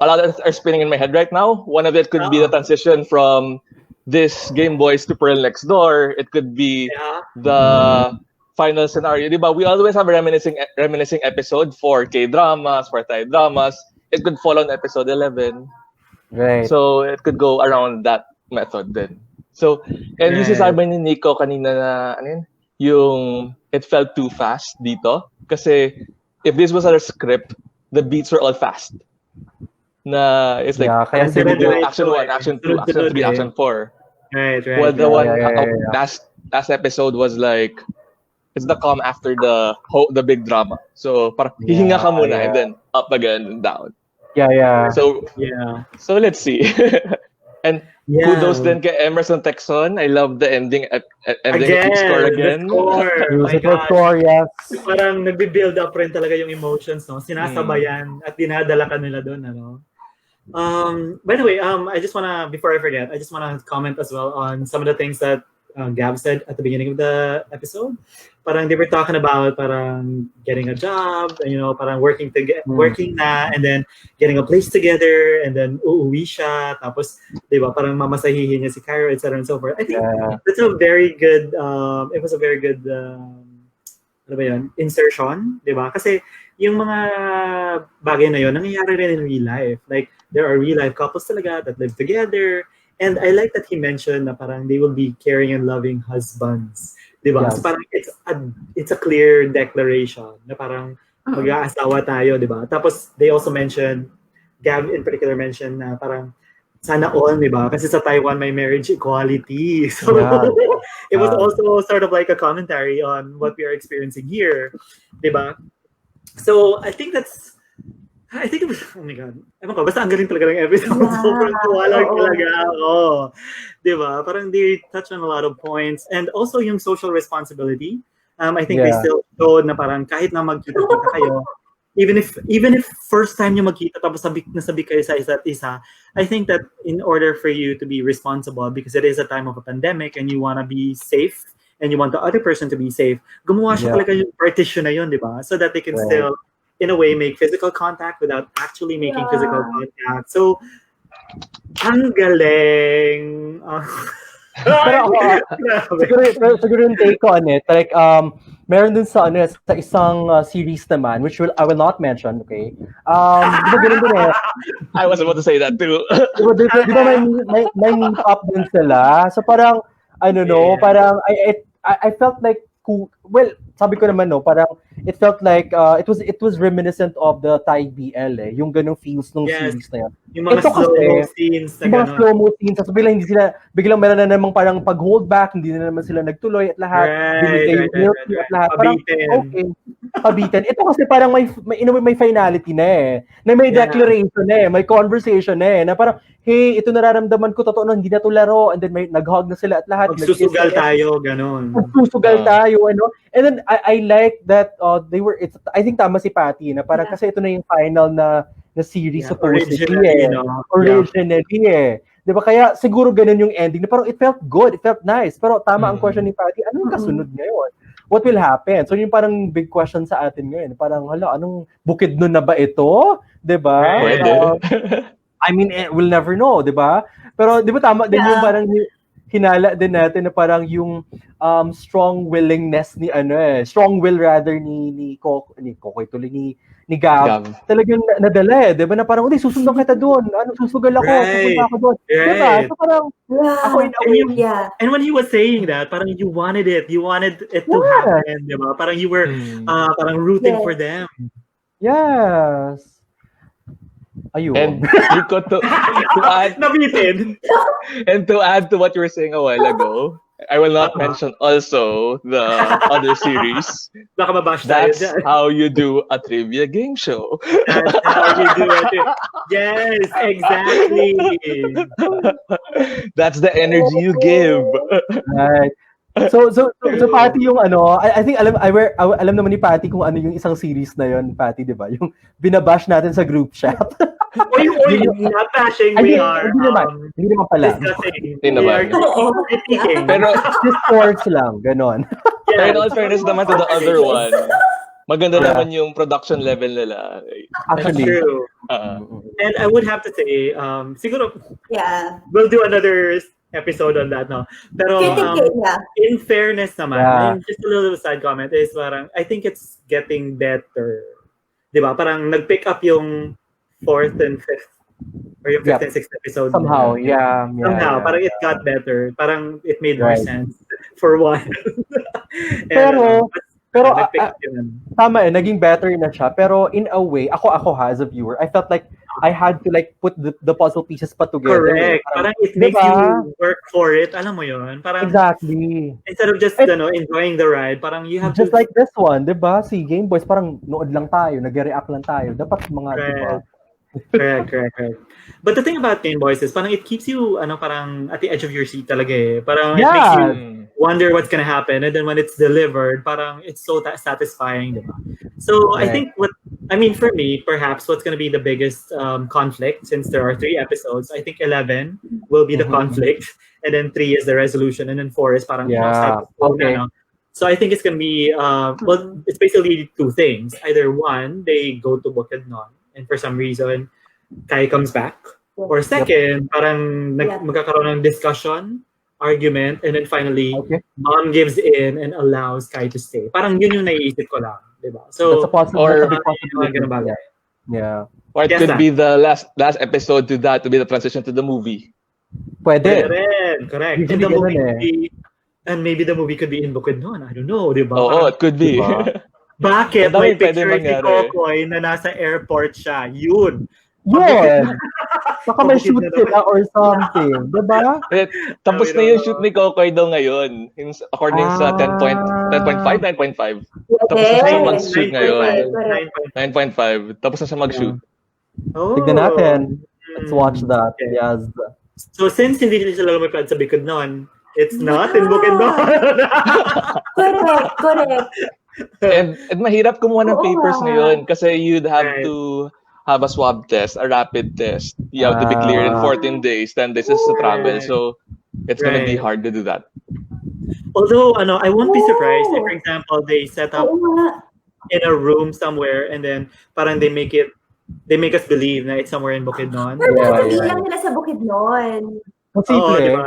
a lot of are spinning in my head right now. One of it could be the transition from this Gameboys to Pearl Next Door. It could be the final scenario. Diba? We always have a reminiscing episode for K-dramas, for Thai dramas. It could fall on episode 11.
Right.
So it could go around that method then. So, and yung sabi ni Nico kanina na, yung it felt too fast dito. Kasi if this was a script, the beats were all fast. Na it's like
kaya
action 1, action 2, action 3, action 4.
Right.
Well, the last episode was like it's the calm after the big drama. So parang hihinga ka muna and then up again and down.
Yeah.
So let's see. And kudos then kay Emerson Texon. I love the ending score again.
Musical score, yes.
Parang nagbi-build up rin talaga yung emotions, no? Sinasabayan at dinadala ka nila doon, ano? By the way, before I forget, I just wanna comment as well on some of the things that Gab said at the beginning of the episode. Parang they were talking about parang getting a job, parang working na, and then getting a place together, and then uuwi siya, tapos, di ba, parang mamasahihin niya si Cairo, etc. and so forth. I think that's a very good, it was a very good, ano ba yun, insertion, di ba? Kasi yung mga bagay na yun, nangyayari rin in real life. Like, there are real life couples talaga that live together. And I like that he mentioned na parang they will be caring and loving husbands. Diba?
Yes.
So parang it's a clear declaration na parang mag-aasawa tayo, diba? Tapos they also mentioned, Gab in particular mentioned na parang sana all, diba? Kasi sa Taiwan may marriage equality. So it was also sort of like a commentary on what we are experiencing here, diba? So I think that's I think it was, oh my God. Ewan ko, basta ang galing talaga ng episode.
Yeah.
Sobrang tuwa lang
Oo.
talaga ako. Di ba? Parang they touch on a lot of points. And also yung social responsibility. I think they
Yeah.
still showed na parang kahit na magkita-kita kayo, even if first time nyo magkita tapos nasabi kayo sa isa't isa, I think that in order for you to be responsible, because it is a time of a pandemic and you want to be safe and you want the other person to be safe, gumawa siya
Yeah.
talaga yung partition na yun, di ba? So that they can
Right.
still, in a way, make physical contact without actually making
Yeah.
physical contact. So, ang galing.
Pero ako,
Grabe.
siguro yung take ko on it, like, meron dun sa, sa isang series naman, which I will not mention, okay? Di ba ganun din eh?
I was about to say that too.
Di ba may meet up din sila? So parang, I don't know,
Yeah.
parang, I felt like, well, sabi ko naman, no, parang, it felt like, it was reminiscent of the Thai BL eh, yung ganung feels nung
Yes.
series na yan.
Yung mga
Ito kasi,
slow-mo scenes na
Yung mga
gano'n.
slow-mo scenes, tapos biglang meron na namang parang pag-hold back, hindi na naman sila nagtuloy at lahat, binigay yung milky at lahat. Parang,
Pabitin.
okay, pabitin. Ito kasi parang may finality na eh, na may
Yeah.
declaration na eh, may conversation na eh, na parang, hey, ito nararamdaman ko, totoo na, hindi na to laro, and then may nag-hug na sila at lahat.
Magsusugal
nag-kiss na.
tayo, gano'n.
Magsusugal tayo, ano. And then, I like that, I think tama si Patty, na parang
Yeah.
kasi ito na yung final na series
Yeah,
supposedly
originally,
eh.
no?
Originally eh. Di ba? Kaya siguro ganun yung ending. Na parang it felt good, it felt nice. Pero tama ang
Mm.
question ni Patty, anong kasunod ngayon? What will happen? So yung parang big question sa atin ngayon. Parang, hala, anong bukid nun na ba ito? Di ba?
Pwede.
I mean, we'll never know, di ba? Pero di ba tama din yung
Yeah.
parang hinala din natin na parang yung strong willingness ni strong will rather ni Kokoy tuloy ni Gab.
Gav.
Talagang nadala eh, 'di ba? Na parang, susundan kita doon. Ano, susugal ako,
Right.
pupunta ako doon. 'Di ba?
Right.
So parang
Yeah.
ako in a way,
Yeah.
And when he was saying that, parang you wanted it to
Yeah.
happen, di ba? Parang you were parang rooting
Yes.
for them.
yes. Ayun.
And you got to add
Nabitin.
and to add to what you were saying a while ago, I will not mention also the other series.
Baka mabash tayo
That's
dyan.
how you do a trivia game show.
That's how you do it. Yes, exactly.
That's the energy you give.
Right. So Patty yung I think alam naman ni Patty kung ano yung isang series na yon, Patty, 'di ba? Yung binabash natin sa group chat.
Oy, not bashing, we are
hindi naman pala.
discussing.
Hindi
We are
naman.
critiquing.
Pero,
Discourse lang, ganon.
pero in all fairness naman to the other one, maganda naman yung production level nila.
That's
Actually.
true. And I would have to say, siguro
Yeah.
we'll do another episode on that, no? Pero
Yeah.
in fairness naman,
Yeah.
and just a little side comment is parang, I think it's getting better. Di ba? Parang nag-pick up yung 4th and 5th or yung 5th and 6th episode.
Somehow, yeah.
Somehow, parang it got better. Parang it made more
Right.
sense for one. And,
Pero
nag-pick up yun.
tama eh, naging better na siya. Pero in a way, ako as a viewer, I felt like I had to like put the puzzle pieces pa together.
Correct. Parang it makes you work for it. Alam mo yun? Parang
Exactly.
instead of just enjoying the ride, parang you have
Just
to...
like this one, di ba? Si Gameboys, parang nood lang tayo, nag-react lang tayo. Dapat mga, di ba?
Correct. But the thing about Gameboys is parang it keeps you parang at the edge of your seat talaga eh. Parang it makes you wonder what's gonna happen, and then when it's delivered, parang it's so satisfying, diba? So I think for me, perhaps what's gonna be the biggest conflict, since there are 3 episodes, I think 11 will be the conflict, and then 3 is the resolution, and then 4 is parang
Okay.
So I think it's gonna be it's basically 2 things. Either one, they go to Bukidnon, and for some reason, Kai comes back. Or second, parang magkakaroon ng discussion, argument, and then finally, Mom gives in and allows Kai to stay. Parang yun yung naiisip ko lang, di ba? So,
that's a big possibility.
ganun bagay.
Yeah.
Or it could be the last episode to that, to be the transition to the movie.
Pwede.
Correct.
Usually
And the movie
ganun
could be, and maybe the movie could be in Bukidnon. I don't know, di ba?
Oo, it could be.
Bakit?
Ang
May
dami pwede
picture si
mangyari.
Kokoy na nasa airport siya. Yun.
Yun. Baka may shoot sila or something. Diba?
Tapos na yung shoot ni Kokoy daw ngayon. According sa 10.5, 9.5. Tapos na siya mag-shoot ngayon. 9.5. Tapos na siya mag-shoot.
Oh.
Tignan natin. Let's watch that.
Okay.
Yes.
So since hindi sila lumipad sa Bukidnon, it's not in Bukidnon.
Correct.
And mahirap kumuha ng
Oo
papers
nga.
ngayon kasi you'd have
Right.
to have a swab test, a rapid test. You have to be cleared in 14 days, 10 days is to travel.
Right.
So it's gonna be
Right.
hard to do that.
Although, I won't be surprised if, for example, they set up
Oo nga.
in a room somewhere and then parang they make us believe na it's somewhere in Bukidnon.
Pero baka
Yeah.
bilang nila sa Bukidnon.
Oo,
Posible.
di ba?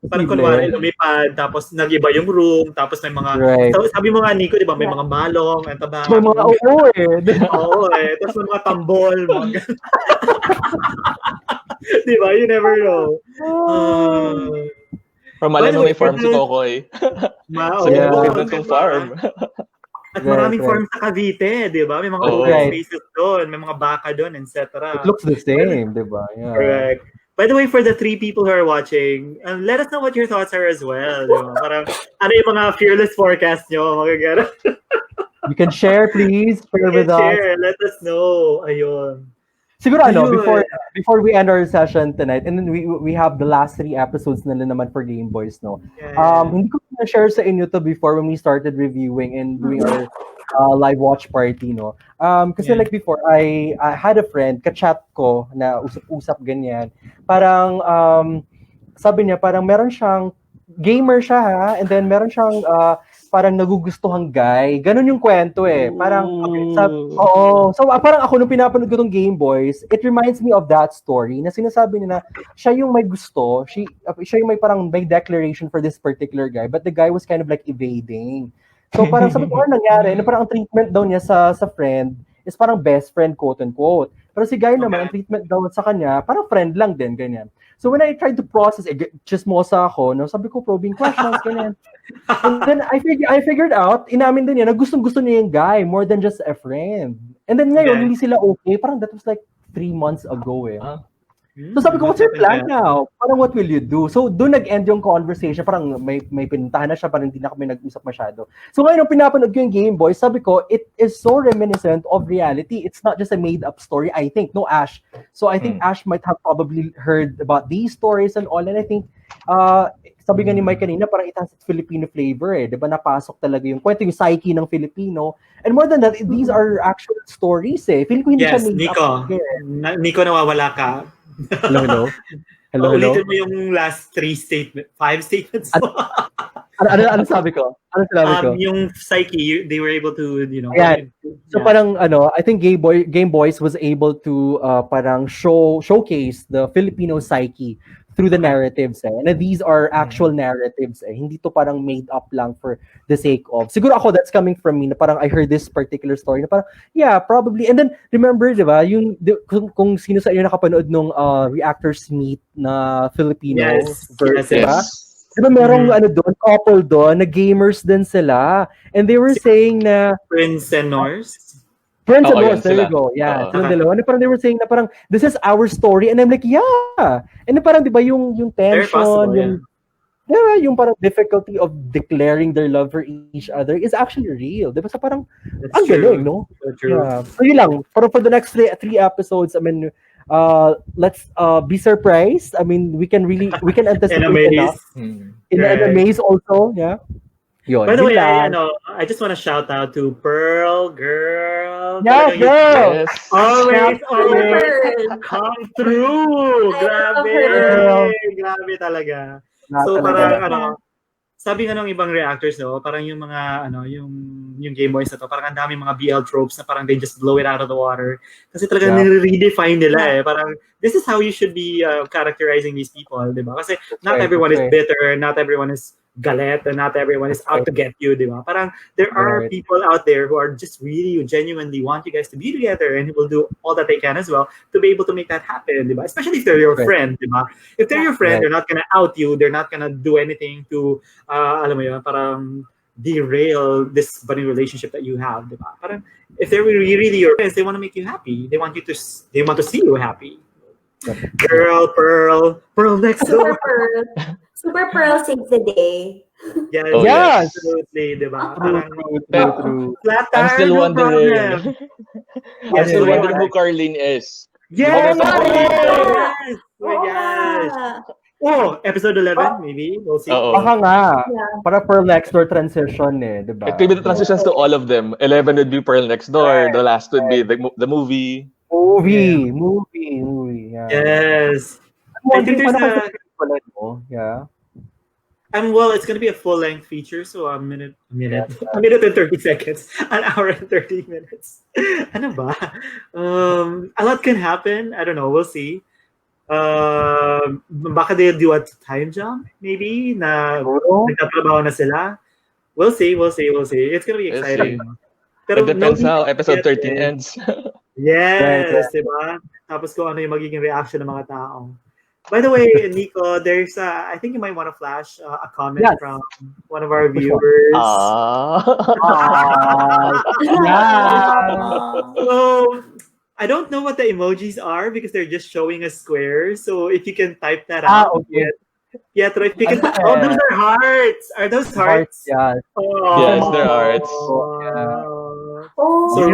Parang kunwari lumipad, tapos nag-iba yung room, tapos may mga,
Right.
sabi mo nga, Nico, di ba, may mga balong, ang taba.
May mga oo eh.
Oo tapos may mga tambol, mga di ba? You never know.
From malay
By the
mo
way,
may farm si
for
Kokoy.
Wow.
Sa
Yeah.
Bukidnon tong farm.
At
Right,
maraming
right.
farm sa Cavite, di ba? May mga
Oo.
open
Right.
spaces doon, may mga baka doon, etc.
It looks the same, di ba? Yeah.
Correct. By the way, for the 3 people who are watching, let us know what your thoughts are as well. Di ba? Parang, ano yung mga fearless forecast nyo? Mga gano'n.
You can share, please. Share with us.
Share, let us know. Ayun.
Siguro
Ayun.
before we end our session tonight, and then we have the last 3 episodes na naman for Gameboys, no?
Yeah.
Hindi ko na-share sa inyo to before when we started reviewing and doing our live watch party, no? Kasi
Yeah.
like before, I had a friend, ka-chat ko, na usap-usap ganyan. Parang, sabi niya, parang meron siyang, gamer siya ha, and then meron siyang, parang nagugustuhang guy. Ganun yung kwento eh. Parang, oo. So, parang ako nung pinapanood ko tong Gameboys, it reminds me of that story na sinasabi niya na siya yung may gusto, siya yung may parang may declaration for this particular guy, but the guy was kind of like evading. So, parang sabi ko, ano nangyari? Na parang ang treatment daw niya sa friend is parang best friend, quote-unquote. Pero si guy naman, ang treatment daw sa kanya, parang friend lang din, ganyan. So when I tried to process, chismosa ako, no, sabi ko, probing questions, ganyan. And then I figured out, inamin din niya, na gustong-gusto niya yung guy more than just a friend. And then ngayon,
Yeah.
hindi sila okay. Parang that was like 3 months ago eh. So sabi ko, what's your plan now? Parang what will you do? So doon nag-end yung conversation. Parang may pinuntahan na siya, parang hindi na kami nag-usap masyado. So ngayon, nung pinapanood ko yung Gameboys, sabi ko, it is so reminiscent of reality. It's not just a made-up story, I think. No, Ash. So I think Ash might have probably heard about these stories and all. And I think, sabi nga ni Mike kanina, parang it has its Filipino flavor eh. Diba napasok talaga yung kwento, yung psyche ng Filipino. And more than that, these are actual stories eh. Feeling ko hindi
Yes,
siya made
Nico.
up.
Nico, nawawala ka.
Hello.
Ulitin mo yung last 5 statements mo.
Ano sabi ko? Ano sinabi ko?
Yung psyche, they were able to,
Ayan. So parang I think Gameboys was able to parang showcase the Filipino psyche through the narratives eh. And these are actual narratives eh. Hindi to parang made up lang for the sake of. Siguro ako, that's coming from me na parang I heard this particular story na parang yeah, probably. And then remember, 'di ba, kung sino sa inyo nakapanood nung Reactors Meet na Filipino verse, diba? Diba merong doon, couple doon, na gamers din sila. And they were saying na
Prince and Norse.
Friends and
yun
Norse, there
sila.
you go. Yeah, silang
Okay.
dalawa. And parang they were saying na parang, this is our story. And I'm like, yeah. And parang, di ba, yung
Very
tension,
possible,
yung parang difficulty of declaring their love for each other is actually real. Di ba? So parang,
That's
ang
true.
galing, no?
So true.
Yeah. So yun lang. Pero for the next three episodes, I mean, let's be surprised. I mean, we can anticipate
And amaze.
enough. And amaze also, yeah. Yun,
By the
yun
way,
lang.
I just want to shout out to Pearl, girl.
Yeah,
Talagang
girl.
Yes.
Always come through.
I
Grabe.
love her.
Grabe talaga.
Not
So
talaga.
parang sabi nga ng ibang reactors, no, parang yung mga yung Gameboys na to, parang ang daming mga BL tropes na parang they just blow it out of the water. Kasi talagang nire-redefine nila eh. Parang this is how you should be characterizing these people, di ba? Kasi not everyone is bitter, not everyone is galit, and not everyone is out to get you, di ba? Parang there are people out there who are just really genuinely want you guys to be together and who will do all that they can as well to be able to make that happen, di ba? Especially if they're your friend, di ba? If they're your friend, they're not gonna out you, they're not gonna do anything to alam mo yun, parang derail this budding relationship that you have, di ba? Parang if they're really your friends, they want to make you happy. They want to see you happy. Girl, Pearl next door.
Super Pearl saves the day.
Yes,
Oh,
yes.
absolutely, di ba? Parang
True.
flat
I'm
tire,
still
no
wondering.
problem.
I'm still
so
wondering who Carlene is.
Yes!
Yes!
Yes! Oh my
Oo
gosh!
nga.
Oh, episode 11, maybe? We'll see.
Oo.
Baka nga.
Yeah.
Para per next door transition eh, di ba?
It could be the transitions to all of them. 11 would be Pearl Next Door. The last would be the movie.
Movie. Yeah.
Yes.
I'm
I think
wondering
there's
paano
a...
kasi pala, no? Yeah.
Well, it's gonna be a full-length feature, so a minute and 30 seconds, an hour and 30 minutes. Ano ba? A lot can happen. I don't know. We'll see. Baka they'll do a time jump, maybe, na
Siguro?
nagtatrabaho na sila. We'll see. It's gonna be
We'll
exciting.
It depends
no
how episode
details
13
yet.
ends.
Yes, diba? Tapos kung ano yung magiging reaction ng mga tao. By the way, Nico, there's I think you might want to flash a comment
Yes.
from one of our
Which one?
viewers.
Yeah.
So I don't know what the emojis are because they're just showing us squares. So if you can type that out.
Okay.
Pietro, if you can
Ano
oh, those are hearts. Are those hearts?
Yeah.
Oh.
Yes, they're hearts.
Oh.
So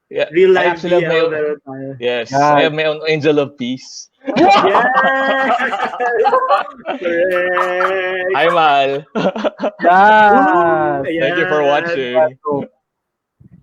Yeah.
real
I
life
actually have my
BL
own,
meron tayo.
yes,
Yeah.
I have my own angel of peace.
Yes! Correct!
Hi, Mal.
Yes.
Ayan.
Thank you for watching.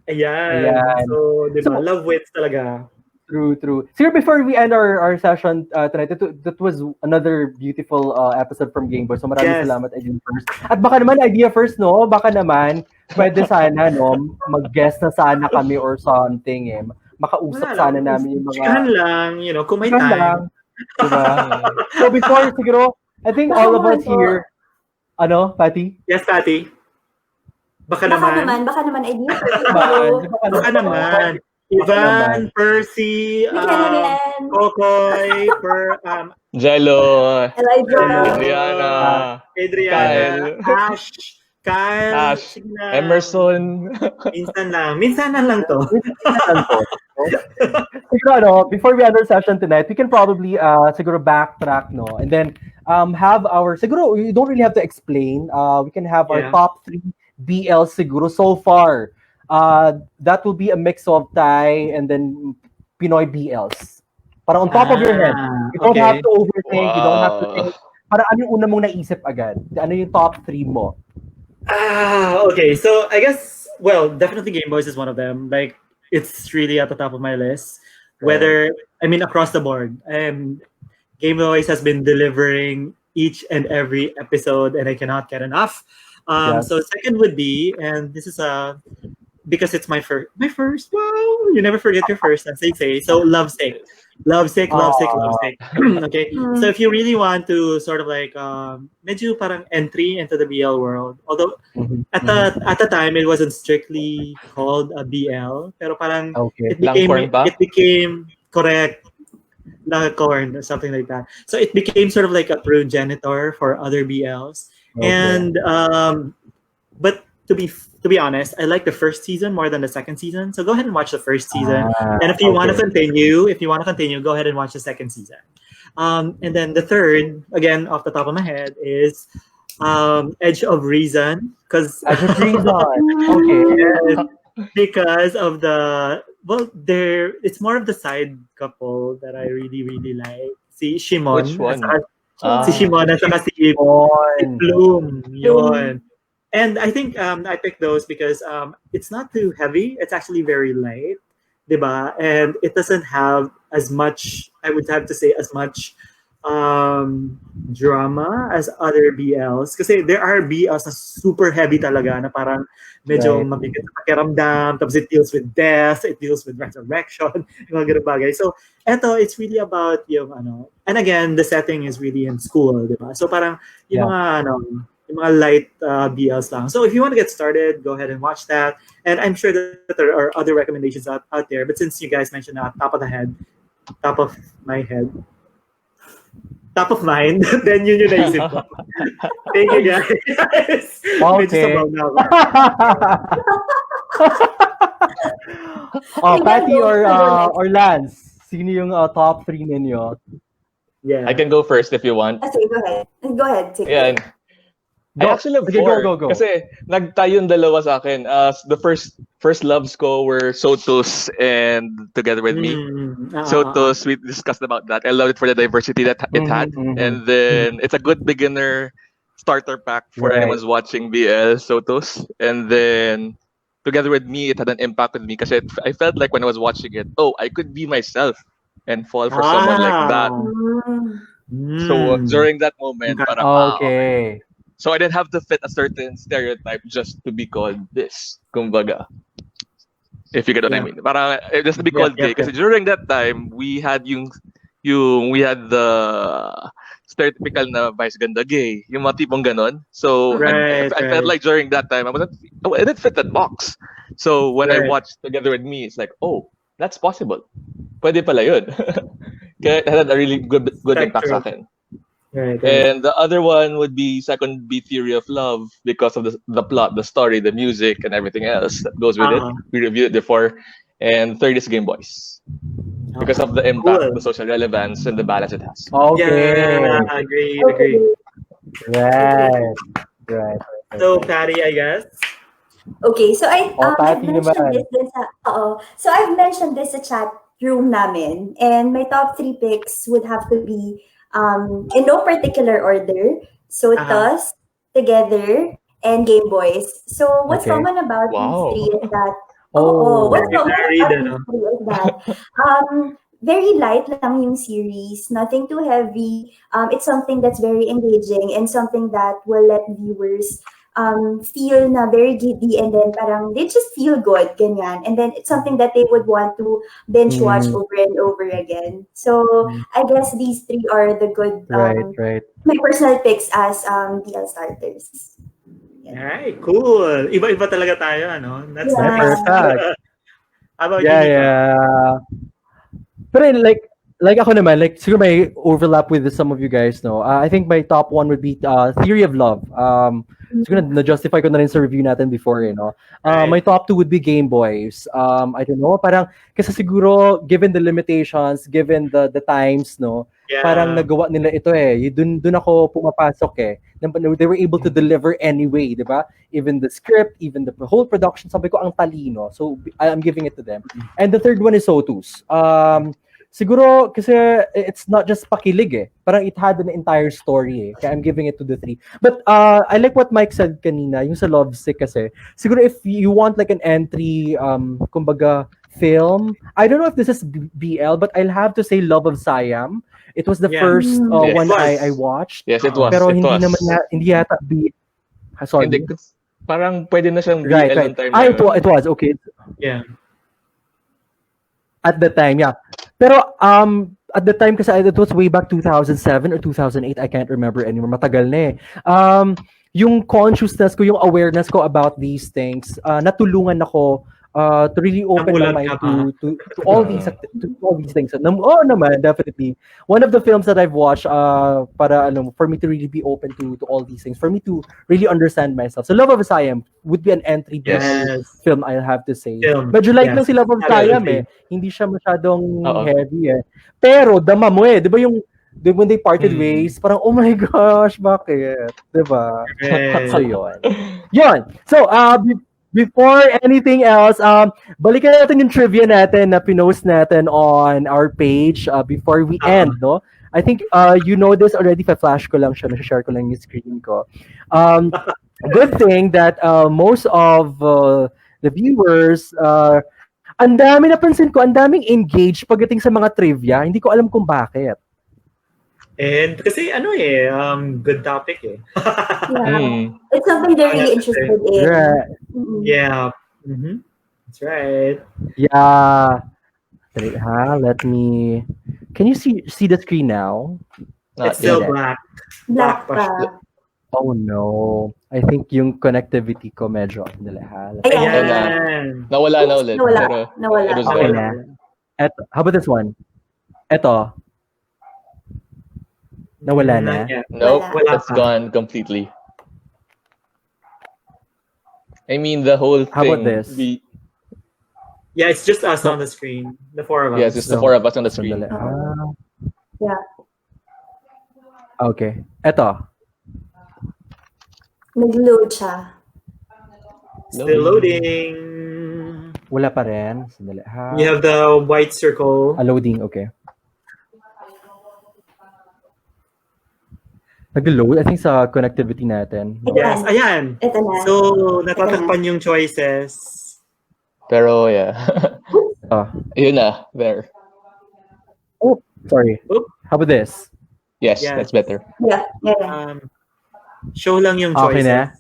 Ayan.
Ayan.
So, di ba?
So-
Love wins talaga.
True. So before we end our session tonight, that was another beautiful episode from Gameboys. So maraming
Yes.
salamat, Idea First. At baka naman, Idea First, no? Baka naman, pwede sana, no? Mag-guest na sana kami or something, eh. Makausap
Wala
sana
lang.
namin yung mga...
Chikahan lang, kung may
Chikahan
time.
lang. Diba? So before, siguro, I think all of us here, Patty?
Yes, Patty? Baka naman.
Baka naman, idea.
Baka naman. Ivan, Percy,
Ken.
Kokoy,
Jello.
Elijah.
Adriana, Kyle, sige na.
Emerson.
Minsan lang to.
Siguro, before we end our session tonight, we can probably siguro backtrack, no? And then have our, siguro, we don't really have to explain. We can have our top 3 BL siguro so far. That will be a mix of Thai and then Pinoy BLs. Para on top of your head. You don't have to overthink.
Wow.
You don't have to think. Para ano yung una mong naisip agad? Ano yung top 3 mo?
Okay. So I guess, definitely Gameboys is one of them. Like, it's really at the top of my list. Across the board. Gameboys has been delivering each and every episode, and I cannot get enough.
Yes.
So second would be, and this is because it's my first. Wow, you never forget your first, as they say. So Lovesick. Okay. So if you really want to sort of like medyo parang entry into the BL world, although at the time it wasn't strictly called a BL, pero parang it became correct. Corn or something like that. So it became sort of like a progenitor for other BLs. Okay. And but to be honest, I like the first season more than the second season. So go ahead and watch the first season. And if you want to continue, go ahead and watch the second season. And then the third, again off the top of my head, is Edge of Reason.
Edge of Reason. Okay.
Because of it's more of the side couple that I really, really like. Si Shimon.
Which one?
Si Shimon at saka si Bloom. Yun. And I think I picked those because it's not too heavy. It's actually very light. Diba? And it doesn't have as much, I would have to say, as much drama as other BLs. Kasi there are BLs na super heavy talaga na parang medyo mabigat na pakiramdam, tapos it deals with death, it deals with resurrection, yung mga ganun bagay. So, it's really about yung and again, the setting is really in school, di ba? So parang yung mga light BLs lang. So if you want to get started, go ahead and watch that. And I'm sure that there are other recommendations out there, but since you guys mentioned top of mind, then yun yung naisip ko. Thank you, guys.
Okay. Patty or Lance, sino yung top 3 ninyo?
Yeah.
I can go first if you want.
Sige, go ahead. Sige.
Yan. I actually have
Okay,
four.
go.
Kasi nagtayong dalawa sa akin. The first loves ko were Sotos and Together With Me. Sotos, we discussed about that. I love it for the diversity that it had. And then it's a good beginner starter pack for
Right.
anyone's watching BL, Sotos. And then Together With Me, it had an impact on me kasi I felt like when I was watching it, I could be myself and fall for someone like that. So during that moment, parang,
Okay.
So I didn't have to fit a certain stereotype just to be called this, kumbaga. If you get what I mean. Parang, just to be called gay. Kasi during that time, we had we had the stereotypical na vice ganda gay. Yung mga tipong ganon. So I felt like during that time, I didn't fit that box. So when I watched Together With Me, it's like, oh, that's possible. Pwede pala yun. Kaya it had a really good impact sa akin.
Right.
And the other one would be second be Theory of Love because of the plot, the story, the music, and everything else that goes with it. We reviewed it before. And third is Gameboys because of the impact, the social relevance, and the balance it has.
Okay.
Yeah, agree.
Right.
So, Patty, I guess.
Okay, so I've
Patty
mentioned
naman.
this So I've mentioned this sa chat room namin, and my top 3 picks would have to be in no particular order. So Toss, Together, and Gameboys. So what's
Okay.
common about
Wow.
these 3 is that what's
Very
common
varied,
about these 3 is that very light lang yung series, nothing too heavy. It's something that's very engaging and something that will let viewers feel na very giddy, and then parang they just feel good, ganyan. And then it's something that they would want to binge watch over and over again. So I guess these 3 are the good,
Right.
my personal picks as DL starters.
Alright, cool. Iba-iba talaga tayo, ano? That's
Yeah.
nice.
Perfect.
How about you, Nico?
Yeah. Pero like ako naman, like siguro may overlap with some of you guys, no? I think my top one would be Theory of Love. Siguro na-justify ko na rin sa review natin before, no? My top 2 would be Gameboys. I don't know, parang kasi siguro given the limitations, given the times, no? Parang nagawa nila ito Dun ako pumapasok They were able to deliver anyway, di ba? Even the script, even the whole production, sabi ko ang talino. So I'm giving it to them. And the third one is Sotus. Siguro kasi it's not just pakilig Parang it had an entire story Kaya I'm giving it to the 3. But I like what Mike said kanina, yung sa Lovesick kasi. Siguro if you want like an entry kumbaga film, I don't know if this is BL, but I'll have to say Love of Siam. It was the first one I watched.
Yes, it was.
Pero
it
hindi
was.
naman hindi yata sorry.
Hindi, parang pwede na siyang BL
Right.
nung time na yun.
It was okay.
Yeah.
At the time, yeah. Pero at the time kasi it was way back 2007 or 2008, I can't remember anymore. Matagal na yung consciousness ko, yung awareness ko about these things, natulungan ako to really open my mind to all these things. Naman, definitely. One of the films that I've watched for me to really be open to all these things, for me to really understand myself. So Love of Siam would be an entry film, I'll have to say. Medyo light lang si Love of Siam Hindi siya masyadong heavy Pero dama mo di ba yung when they parted ways, parang, oh my gosh, bakit? Diba? So, yun. So, before anything else, balikan natin yung trivia natin na pinost natin on our page before we end, no? I think you know this already, flash ko lang siya, share ko lang yung screen ko. Good thing that most of the viewers, ang dami napansin ko, ang daming engaged pagdating sa mga trivia. Hindi ko alam kung bakit.
And kasi good topic
It's something they're really interested in.
Right.
Yeah. That's right.
Yeah. Let me. Can you see the screen now?
It's still black.
Black pa.
Oh no. I think yung connectivity ko medyo.
Ayan.
Nawala na ulit.
Nawala.
It was
Okay
there.
na. How about this one? Eto. Nawala na.
Nope,
Wala
that's
pa.
gone completely. I mean, the whole thing.
How about this?
Yeah, it's just us on the screen. The 4 of us.
Yes, it's the 4 of us on the screen.
Yeah.
Okay. Eto.
Nag-load siya.
Still loading.
Wala pa rin. Sandali ha.
You have the white circle.
Loading, okay. Nag-load, I think sa connectivity natin.
Yes, ayan.
Ito na.
So, natatakpan yung choices.
Pero yeah.
Ah.
Yun na, there.
Oh, sorry.
Oop.
How about this?
Yes,
Yes.
that's better.
Yeah, yeah.
Show lang yung
Okay
choices.
na?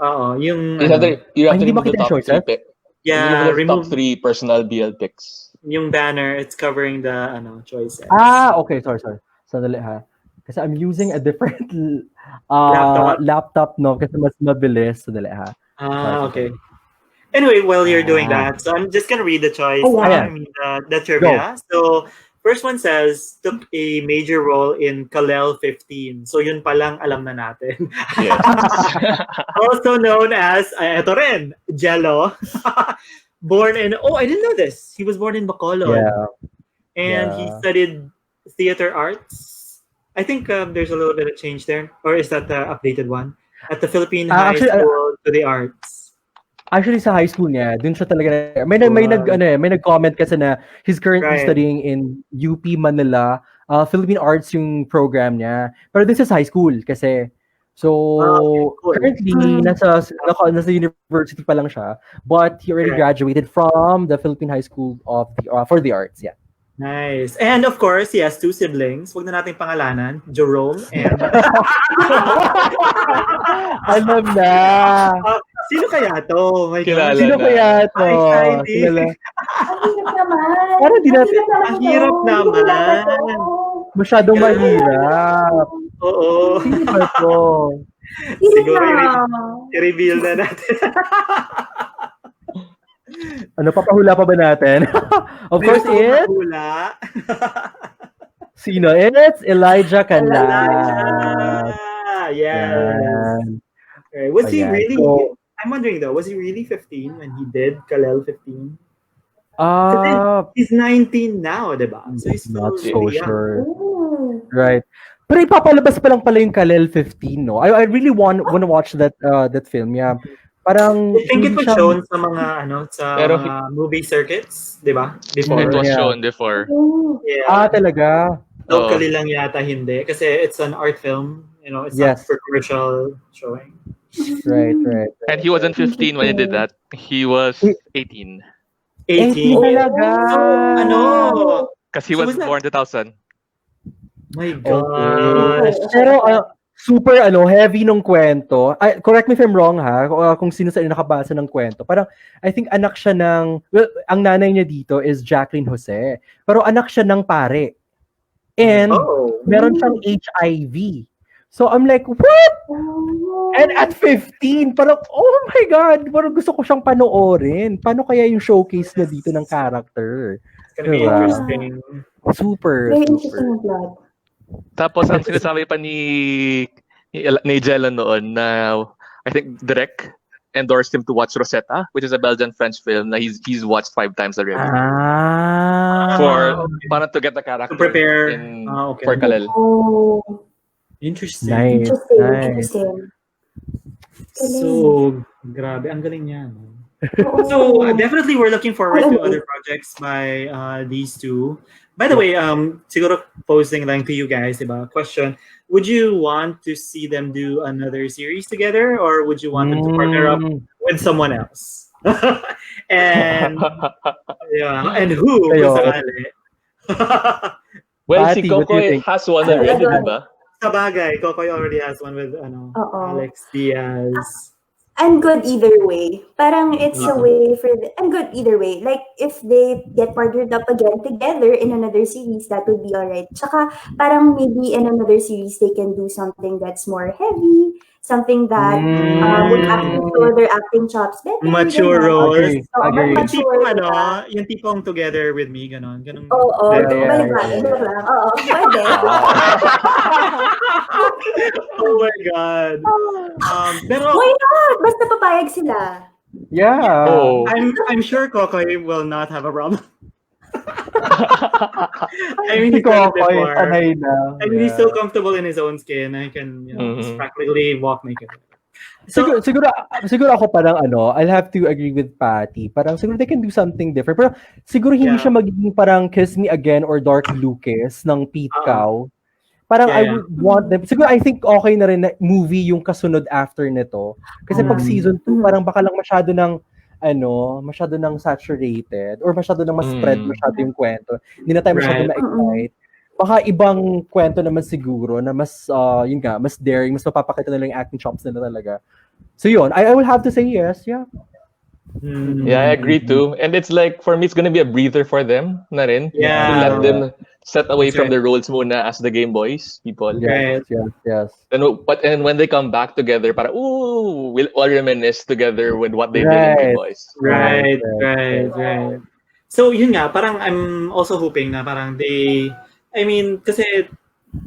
Oo, yung
You have to
hindi
remove
makita
the
yung
top
choices?
three
yeah,
the top
remove
3 personal BL picks.
yung banner. It's covering the choices.
Okay, sorry. Sandali ha. Kasi I'm using a different laptop no, kasi mas mabilis. Sandali ha.
Okay. Anyway, while you're doing that, so I'm just gonna read the choice.
Ayan.
I mean, the trivia. So, first one says, took a major role in Kalel 15. So, yun palang alam na natin.
Yes.
Also known as, eto rin, Jello. Born in, I didn't know this. He was born in Bacolod.
Yeah.
And he studied theater arts. I think there's a little bit of change there. Or is that the updated one? At the Philippine High School to the Arts.
Actually, sa high school niya, dun siya talaga. May nag-comment kasi na he's currently studying in UP Manila, Philippine Arts yung program niya. Pero this is high school kasi. So, currently, nasa university pa lang siya. But he already graduated from the Philippine High School for the Arts. Yeah.
Nice. And of course, he has 2 siblings. Huwag na nating pangalanan. Jerome and...
Alam na.
Sino kaya to? My
Kilala
God.
Sino kaya to?
Kilala.
Ang hirap naman.
Ang hirap naman.
Masyadong mahirap.
Oo.
Sino ba to?
Siguro i-reveal na natin.
Ano, papahula pa ba natin? Of course, it's...
Papahula.
Sino? It's Elijah Canlas.
Elijah. Yes. Okay. Was he really... I'm wondering though, was he really 15 when he did Kalel 15? He's 19 now, diba? So he's
not
still
so
really young.
sure. Right. Pero ipapalabas pa lang pala yung Kalel 15, no? I really want to watch that film, yeah. Parang
I think it was shown sa mga mga movie circuits, 'di ba? Before.
It was shown before.
Yeah.
Talaga.
Locally lang yata hindi kasi it's an art film, it's not for commercial showing.
Right.
And he wasn't 15 when he did that. He was 18.
18 talaga.
So,
Kasi he was born 2000.
My gosh.
Pero super heavy nung kwento. Correct me if I'm wrong ha, kung sino sa inyo nakabasa ng kwento. Parang I think anak siya ng ang nanay niya dito is Jacqueline Jose. Pero anak siya ng pare. And meron siyang HIV. So I'm like, what? And at 15, parang oh my God, parang gusto ko siyang panoorin. Paano kaya yung showcase na dito ng character?
It's gonna be interesting.
Super.
Tapos ang sinasabi pa ni Jello noon na I think Direk endorsed him to watch Rosetta, which is a Belgian-French film na he's watched 5 times already. Para to get the character
to prepare
for Kalel.
Interesting.
Nice.
So, grabe, ang galing niya. So, definitely we're looking forward to other projects by these two. By the way, siguro posing lang to you guys, diba? Question, would you want to see them do another series together or would you want them to partner up with someone else? And who?
Well, si Kokoy has one already, diba?
Sabagay, Kokoy already has one with Alex Diaz.
I'm good either way. Parang it's a way for I'm good either way. Like, if they get partnered up again together in another series, that would be alright. Tsaka, parang maybe in another series, they can do something that's more heavy, something that would actually show their acting chops better.
Mature roles.
Agree.
Yung tipong together with me, ganon.
Pwede.
Oh my God. Pero,
why not? Basta papayag sila.
Yeah.
I'm sure Kokoy will not have a problem. I mean, he's so comfortable in his own skin. I can just practically walk naked. So,
siguro ako parang I'll have to agree with Patty. Parang siguro they can do something different. Pero siguro hindi
Yeah.
siya magiging parang Kiss Me Again or Dark Lucas ng Pete
Oo.
Cow. Parang
Yeah,
I would want them. Siguro I think okay na rin na movie yung kasunod after nito. Kasi pag season 2, parang baka lang masyado ng saturated or masyado ng mas-spread masyado yung kwento. Hindi na tayo masyado
Right.
ma-excite. Baka ibang kwento naman siguro na mas, yun nga, mas daring, mas mapapakita nila yung acting chops nila talaga. So yun, I will have to say yes, yeah.
Yeah, I agree too. And it's like, for me, it's gonna be a breather for them na rin.
Yeah.
To let them set away
That's
from
right.
the roles muna as the Gameboys people.
Yes, yes.
And when they come back together, para we'll all reminisce together with what they did in
Right.
Gameboys.
Right.
Right.
So yun nga, parang I'm also hoping na parang kasi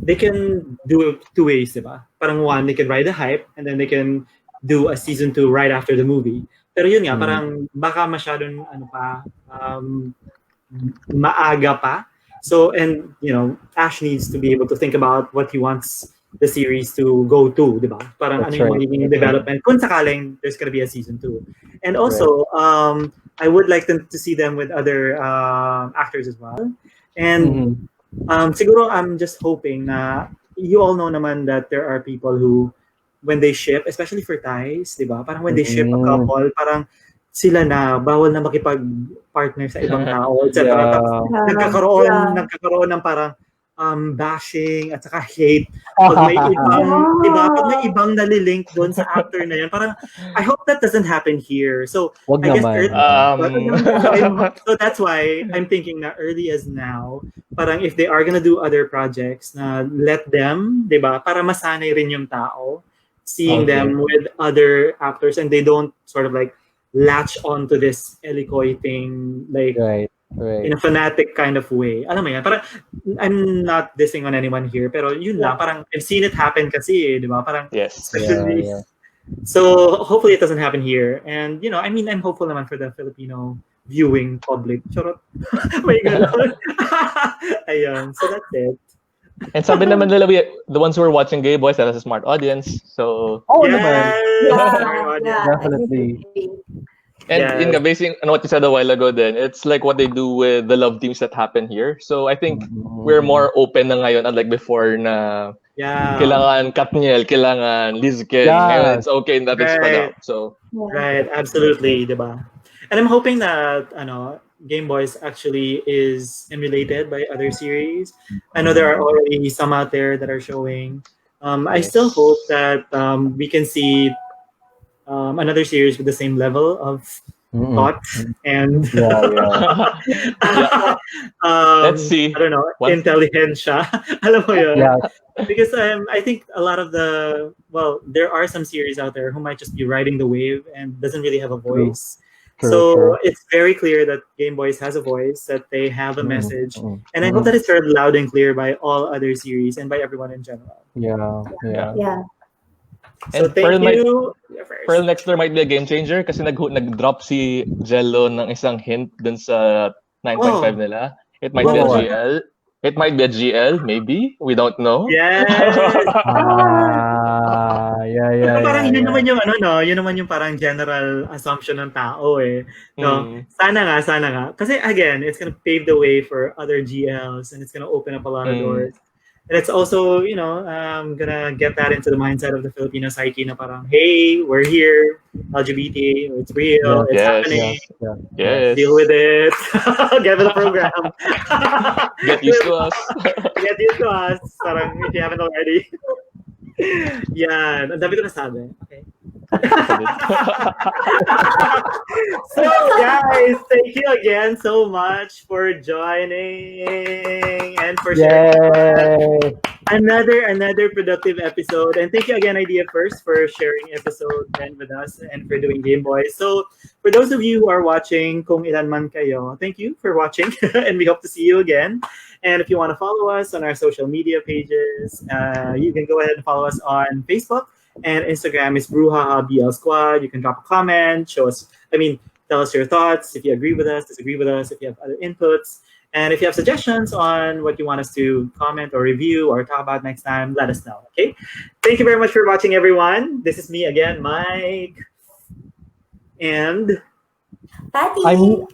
they can do it two ways, diba? Parang one, they can ride the hype and then they can do a season 2 right after the movie. Pero yun nga, parang baka masyadong maaga pa. So, and Ash needs to be able to think about what he wants the series to go to, di ba? Parang
That's
yung
right.
magiging development kung sakaling there's gonna be a season 2. And also, I would like them to see them with other actors as well. And siguro I'm just hoping na you all know naman that there are people who when they ship, especially for Thais, di ba? Parang when they ship a couple, parang sila na bawal na makipag-partner sa ibang tao, etc. Tapos nagkakaroon ng parang bashing at saka hate pag may ibang nalilink doon sa actor na yan. Parang I hope that doesn't happen here. So
Wag
I guess
naman.
so that's why I'm thinking na early as now, parang if they are gonna do other projects, na let them, di ba? Para masanay rin yung tao seeing them with other actors and they don't sort of like latch on to this Elikoy thing like
Right.
in a fanatic kind of way. Alam mo yan? Parang I'm not dissing on anyone here, pero yun lang, parang I've seen it happen kasi, di ba? Parang especially. So hopefully it doesn't happen here. And I'm hopeful naman for the Filipino viewing public. Charot. May ganon. Ayun. So that's it.
And sabi naman nila, the ones who are watching Gameboys, that's a smart audience. So,
definitely.
And yun nga, basing on what you said a while ago then, it's like what they do with the love teams that happen here. So I think we're more open na ngayon, unlike before na kailangan Katniel, kailangan Lizken. Ngayon, it's okay that it's spread out. So,
right, absolutely, diba? And I'm hoping that Gameboys actually is emulated by other series. I know there are already some out there that are showing. I still hope that we can see another series with the same level of thought and
let's see.
I don't know, intelligentsia. Alam mo yun? Because I think a lot of there are some series out there who might just be riding the wave and doesn't really have a voice. True. It's very clear that Gameboys has a voice, that they have a message, and I hope that it's heard loud and clear by all other series and by everyone in general.
Yeah.
So thank you.
Pearl next there might be a game changer kasi nag-drop si Jello ng isang hint dun sa 9.5 nila. It might be a GL. It might be a GL, maybe. We don't know.
Yes. Parang yun naman yung yun naman yung parang general assumption ng tao eh. No? Sana nga. Kasi again, it's gonna pave the way for other GLs and it's gonna open up a lot of doors. And it's also, gonna get that into the mindset of the Filipino psyche na parang, hey, we're here, LGBT, it's real, it's happening.
Yes.
Deal with it. Get with the program.
Get used to us.
Get used to us. Parang if you haven't already. Yan. Ang dami ko nasabi. Okay. So guys, thank you again so much for joining and for sharing another productive episode. And thank you again, Idea First, for sharing episode 10 with us and for doing Gameboys. So for those of you who are watching, kung ilan man kayo, thank you for watching and we hope to see you again. And if you want to follow us on our social media pages, you can go ahead and follow us on Facebook. And Instagram is Bruhaha BL Squad. You can drop a comment, tell us your thoughts, if you agree with us, disagree with us, if you have other inputs. And if you have suggestions on what you want us to comment or review or talk about next time, let us know. Okay. Thank you very much for watching, everyone. This is me again, Mike. And
Patty.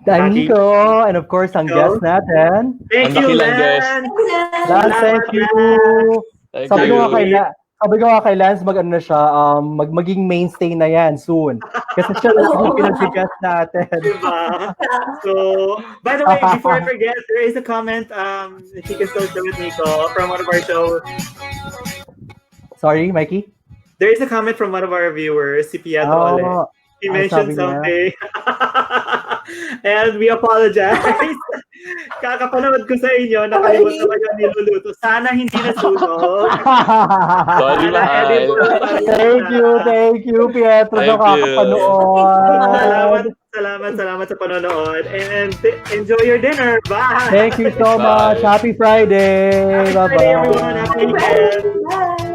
I'm Nico, and of course, ang
Nico.
guest natin.
thank
Ang
you,
dakilang guest.
Len.
Lance, thank you.
Thank
Sabi ko
you.
nga kay Lance, mag-ano na siya, maging mainstay na yan soon. Kasi siya lang yung pinag-guest natin.
Diba? So, by the way, before I forget, there is a comment, if you can still show it, Nico, from one of our shows.
Sorry, Mikey?
There is a comment from one of our viewers, si Pietro ulit. He mentioned
sabi niya.
something. And we apologize. Kakapanood ko sa inyo, nakalimutan ko yung niluluto. Sana hindi nasunog.
Sorry,
Sana
mahal.
edible pa rin
Thank you, Pietro,
Thank
sa kakapanood.
Salamat sa panonood. And enjoy your dinner. Bye!
Thank you so much. Happy Friday.
Happy Friday, everyone. Happy weekend.
Bye.